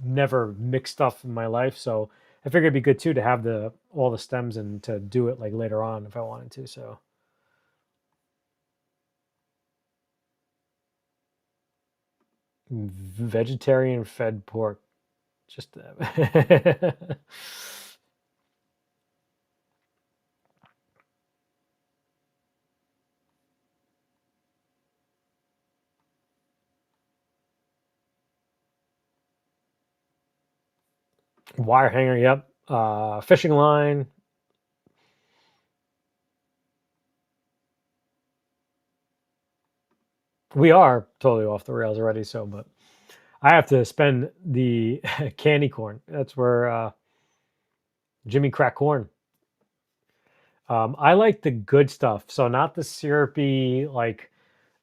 never mixed stuff in my life, so I figured it'd be good too to have all the stems and to do it like later on if I wanted to. So Vegetarian fed pork. Just wire hanger. Yep. Fishing line. We are totally off the rails already. So, but I have to spend the candy corn. That's where Jimmy crack corn. I like the good stuff. So not the syrupy, like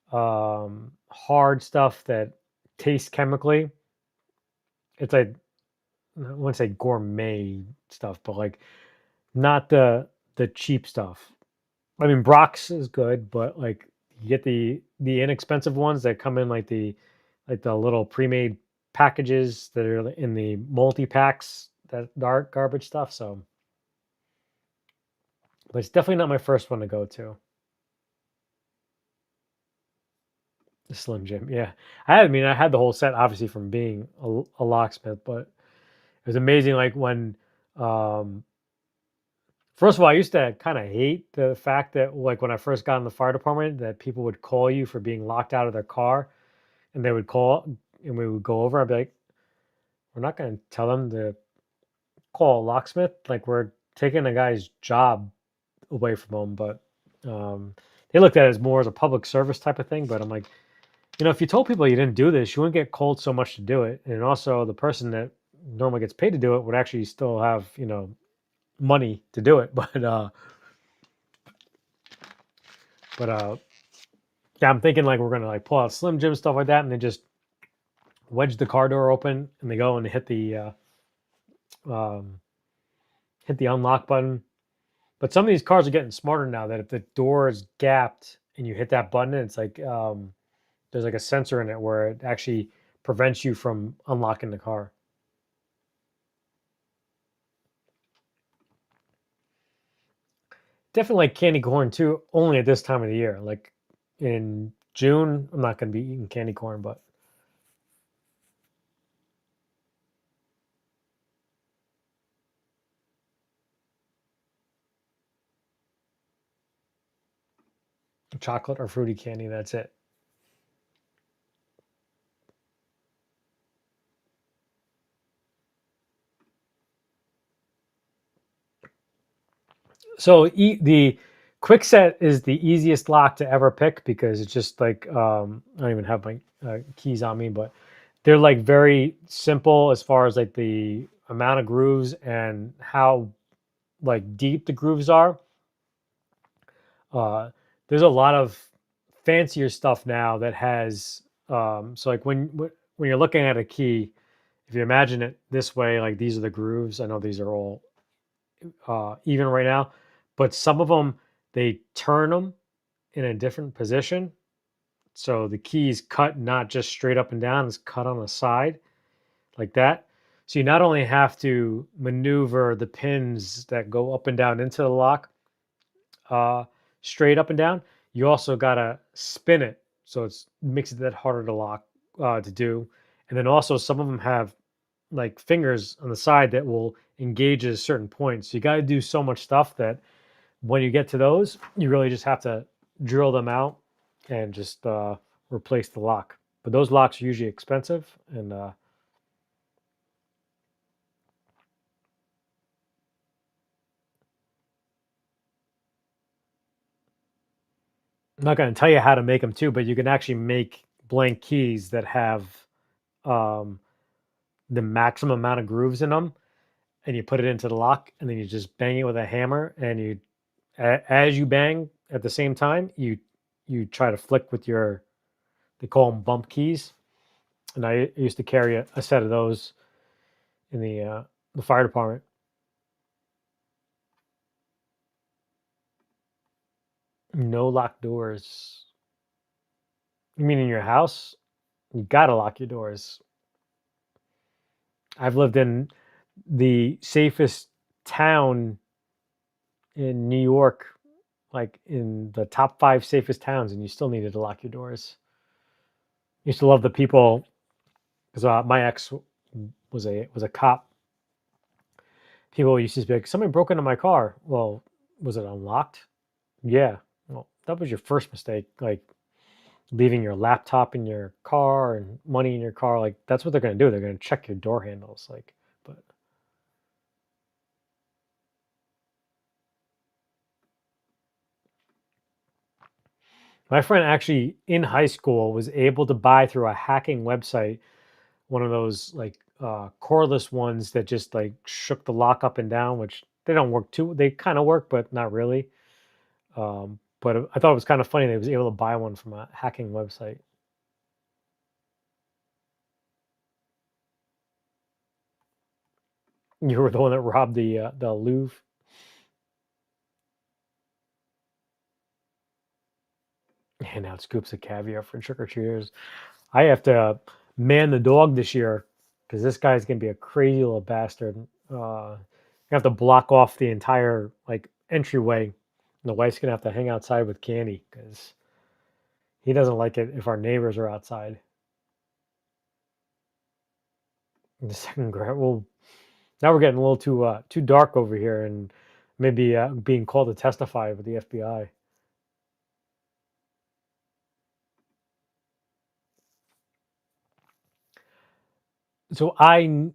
hard stuff that tastes chemically. It's like, I wouldn't say gourmet stuff, but like not the cheap stuff. I mean, Brock's is good, but like you get the inexpensive ones that come in like the little pre-made packages that are in the multi packs, that dark garbage stuff. So, but it's definitely not my first one to go to. The Slim Jim, yeah. I mean, I had the whole set obviously from being a locksmith, but it was amazing. Like when, first of all, I used to kind of hate the fact that like when I first got in the fire department, that people would call you for being locked out of their car, and they would call and we would go over. I'd be like, we're not going to tell them to call a locksmith. Like we're taking a guy's job away from him. But they looked at it as more as a public service type of thing. But I'm like, if you told people you didn't do this, you wouldn't get called so much to do it. And also the person that normally gets paid to do it would actually still have, money to do it. But yeah, I'm thinking like we're gonna like pull out Slim Jim stuff like that, and then just wedge the car door open, and they go and hit the unlock button. But some of these cars are getting smarter now that if the door is gapped and you hit that button, it's like there's like a sensor in it where it actually prevents you from unlocking the car. Definitely like candy corn too, only at this time of the year. Like in June, I'm not going to be eating candy corn, but chocolate or fruity candy, that's it. So the quick set is the easiest lock to ever pick because it's just like I don't even have my keys on me, but they're like very simple as far as like the amount of grooves and how like deep the grooves are. There's a lot of fancier stuff now that has so like when you're looking at a key, if you imagine it this way, like these are the grooves. I know these are all even right now, but some of them they turn them in a different position, so the keys cut not just straight up and down, it's cut on the side like that. So you not only have to maneuver the pins that go up and down into the lock straight up and down, you also gotta spin it, so it makes it that harder to lock to do. And then also some of them have like fingers on the side that will engage at a certain point. So you got to do so much stuff that when you get to those, you really just have to drill them out and just replace the lock. But those locks are usually expensive, and I'm not going to tell you how to make them too, but you can actually make blank keys that have um, the maximum amount of grooves in them, and you put it into the lock, and then you just bang it with a hammer, and you as you bang at the same time, you try to flick with your, they call them bump keys, and I used to carry a set of those in the fire department. No locked doors. You mean in your house? You gotta lock your doors. I've lived in the safest town in New York, like in the top 5 safest towns, and you still needed to lock your doors. Used to love the people because my ex was a cop. People used to be like, somebody broke into my car. Well, was it unlocked? Yeah. Well, that was your first mistake. Like leaving your laptop in your car and money in your car. Like that's what they're going to do. They're going to check your door handles. Like, but my friend actually in high school was able to buy through a hacking website one of those like cordless ones that just like shook the lock up and down, which they don't work too. They kind of work, but not really. But I thought it was kind of funny that he was able to buy one from a hacking website. You were the one that robbed the Louvre. Hand out scoops of caviar for trick or treaters. I have to man the dog this year because this guy's gonna be a crazy little bastard. I have to block off the entire like entryway. And the wife's gonna have to hang outside with Candy because he doesn't like it if our neighbors are outside. In the second grade, well, now we're getting a little too dark over here, and maybe being called to testify with the FBI. So I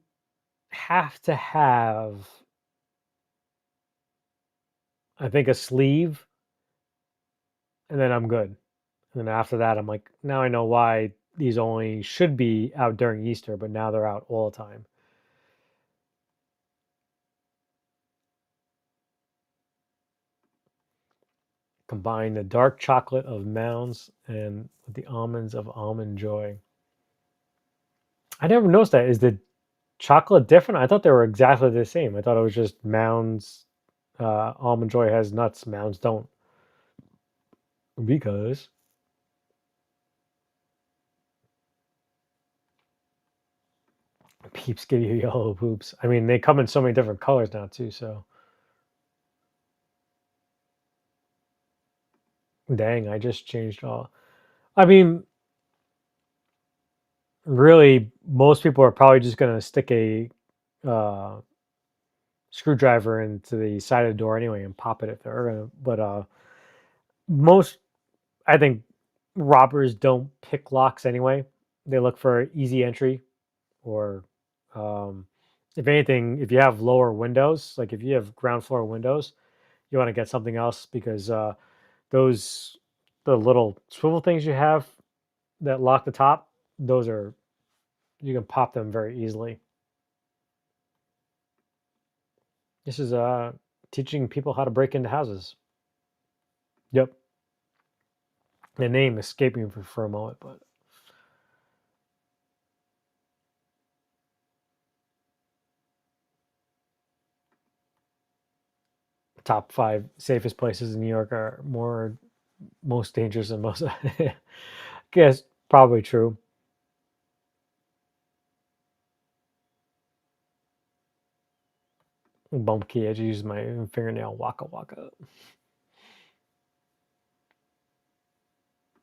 have to have, I think, a sleeve, and then I'm good. And then after that, I'm like, now I know why these only should be out during Easter, but now they're out all the time. Combine the dark chocolate of Mounds and with the almonds of Almond Joy. I never noticed that. Is the chocolate different? I thought they were exactly the same. I thought it was just Mounds. Almond Joy has nuts. Mounds don't. Because Peeps give you yellow poops. I mean, they come in so many different colors now too. So, dang, I just changed all. I mean, really, most people are probably just gonna stick a uh, screwdriver into the side of the door anyway and pop it if they're gonna. But most, I think, robbers don't pick locks anyway. They look for easy entry, or if anything, if you have lower windows, like if you have ground floor windows, you want to get something else because those the little swivel things you have that lock the top, those are you can pop them very easily. This is teaching people how to break into houses. Yep. The name escaped me for a moment, but top 5 safest places in New York are most dangerous than most. I guess probably true. Bump key. I just use my fingernail. Waka waka.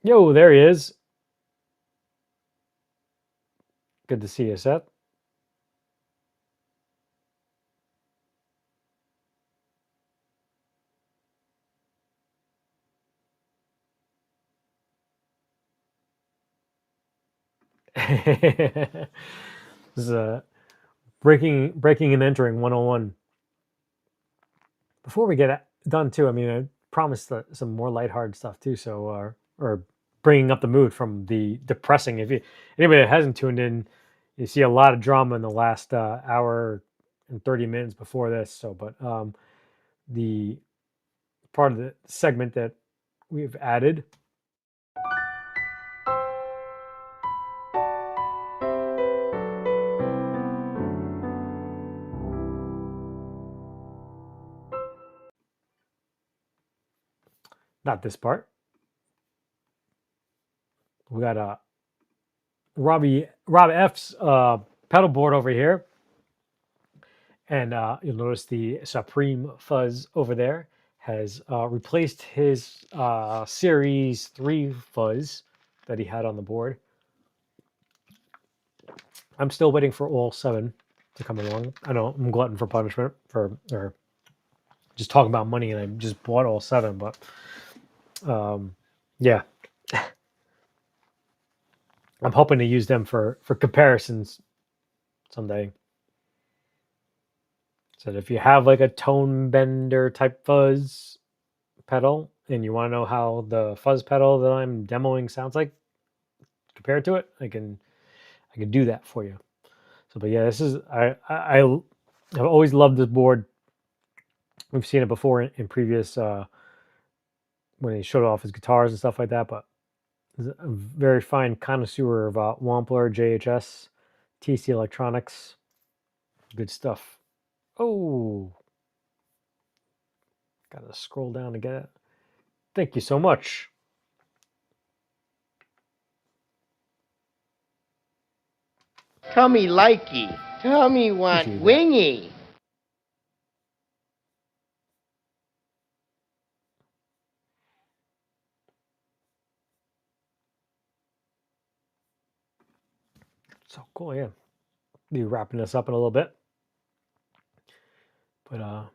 Yo, there he is. Good to see you, Seth. This is a breaking and entering 101. Before we get done too, I mean, I promised some more lighthearted stuff too. So, or bringing up the mood from the depressing. If anybody that hasn't tuned in, you see a lot of drama in the last hour and 30 minutes before this. So, but the part of the segment that we've added. Not this part. We got Rob F's pedal board over here. And you'll notice the Supreme Fuzz over there has replaced his Series 3 Fuzz that he had on the board. I'm still waiting for all 7 to come along. I know I'm glutton for punishment or just talking about money, and I just bought all 7, but yeah, I'm hoping to use them for comparisons someday. So if you have like a tone bender type fuzz pedal and you want to know how the fuzz pedal that I'm demoing sounds like compared to it, I can do that for you. So, but yeah, this is I've always loved this board. We've seen it before in previous when he showed off his guitars and stuff like that. But he's a very fine connoisseur of Wampler, JHS, TC Electronics, good stuff. Oh, gotta scroll down to get it. Thank you so much.
Tell me likey. Tell me what wingy.
So cool, yeah. Be wrapping this up in a little bit. But I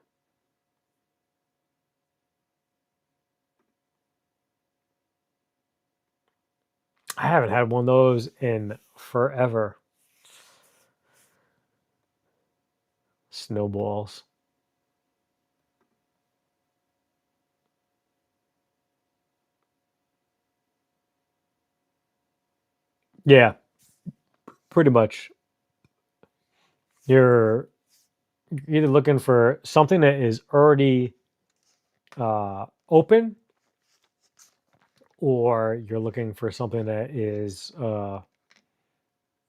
haven't had one of those in forever. Snowballs. Yeah, pretty much. You're either looking for something that is already open, or you're looking for something that is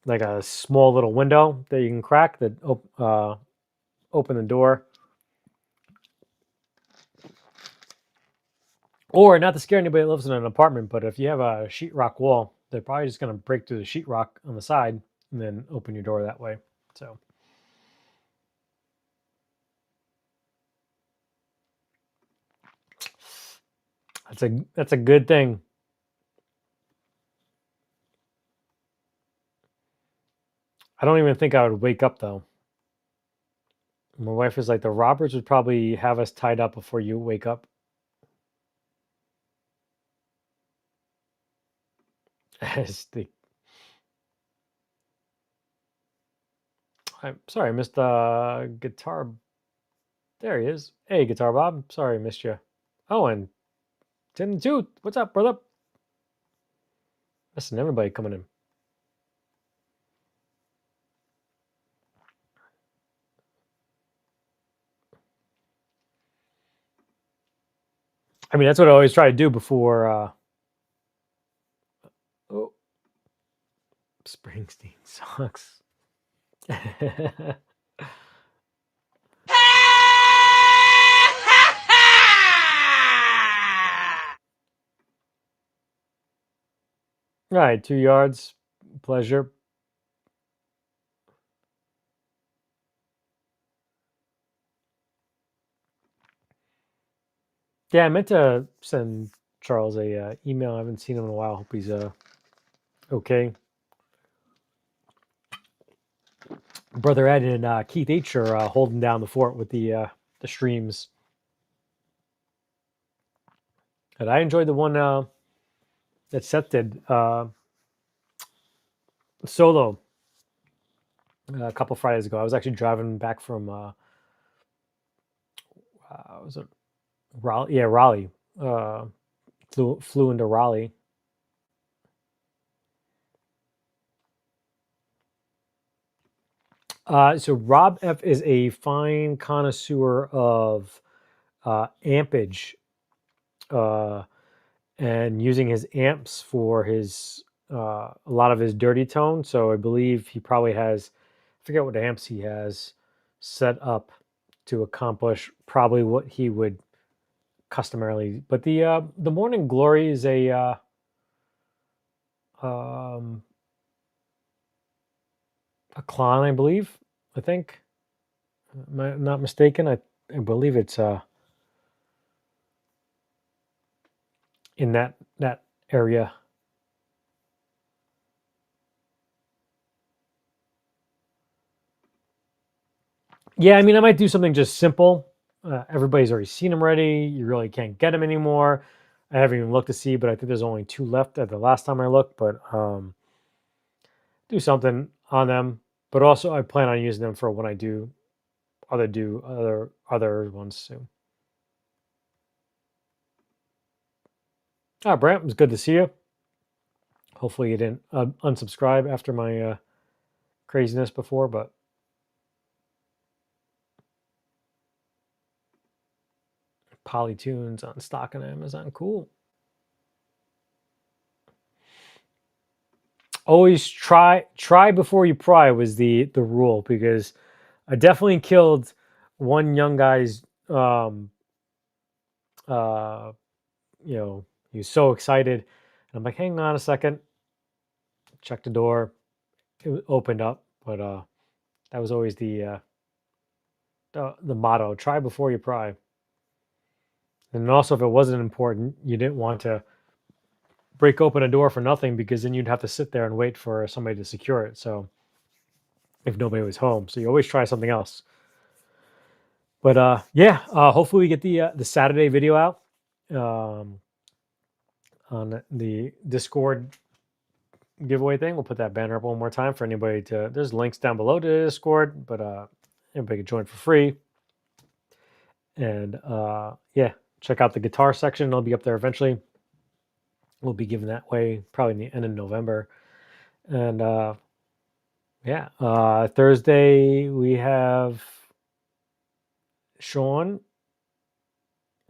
like a small little window that you can crack that open the door. Or not to scare anybody that lives in an apartment, but if you have a sheetrock wall, they're probably just going to break through the sheetrock on the side and then open your door that way. So that's a good thing. I don't even think I would wake up though. My wife is like, the robbers would probably have us tied up before you wake up. I'm sorry, I missed guitar. There he is. Hey, Guitar Bob. Sorry, I missed you. Oh, and Tim too. What's up, brother? Listen, everybody coming in. I mean, that's what I always try to do before. Oh, Springsteen sucks. All right, 2 yards. Pleasure. Yeah, I meant to send Charles a email. I haven't seen him in a while. Hope he's okay. Brother Ed and Keith H are holding down the fort with the streams. And I enjoyed the one that Seth did solo a couple Fridays ago. I was actually driving back from was it Raleigh? Yeah, Raleigh. Flew into Raleigh. So Rob F is a fine connoisseur of ampage and using his amps for his a lot of his dirty tone. So I believe he probably has, I forget what amps he has set up to accomplish probably what he would customarily. But the Morning Glory is a Klon, I believe. I think, am I not mistaken? I believe it's in that area. Yeah, I mean, I might do something just simple. Everybody's already seen them already. You really can't get them anymore. I haven't even looked to see, but I think there's only 2 left at the last time I looked. But do something on them. But also, I plan on using them for when I do other ones too. Brant, it was good to see you. Hopefully, you didn't unsubscribe after my craziness before, but. Polytunes on stock on Amazon. Cool. Always try before you pry was the rule, because I definitely killed one young guy's he was so excited, and I'm like, hang on a second, check the door, opened up, but that was always the motto: try before you pry. And also, if it wasn't important, you didn't want to break open a door for nothing, because then you'd have to sit there and wait for somebody to secure it. So if nobody was home, so you always try something else. But hopefully we get the Saturday video out on the Discord giveaway thing. We'll put that banner up one more time for anybody to. There's links down below to the Discord, but everybody can join for free. And check out the guitar section. It'll be up there eventually. We'll be giving that away probably in the end of November. And Thursday we have Sean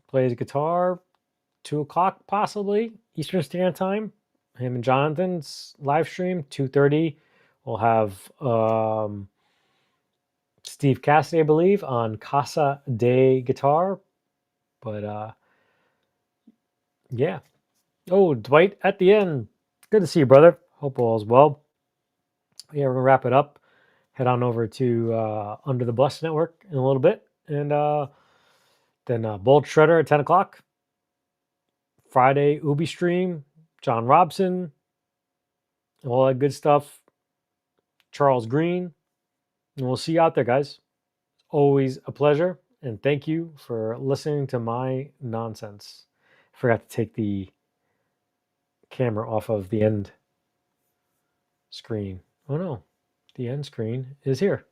plays guitar, 2:00 possibly Eastern Standard Time. Him and Jonathan's live stream, 2:30. We'll have Steve Cassidy, I believe, on Casa de Guitar. But yeah. Oh, Dwight at the end. Good to see you, brother. Hope all is well. Yeah, we're gonna wrap it up. Head on over to Under the Bus Network in a little bit, and then Bold Shredder at 10:00. Friday Ubi stream, John Robson, all that good stuff. Charles Green, and we'll see you out there, guys. Always a pleasure, and thank you for listening to my nonsense. I forgot to take the camera off of the end screen. Oh no, the end screen is here.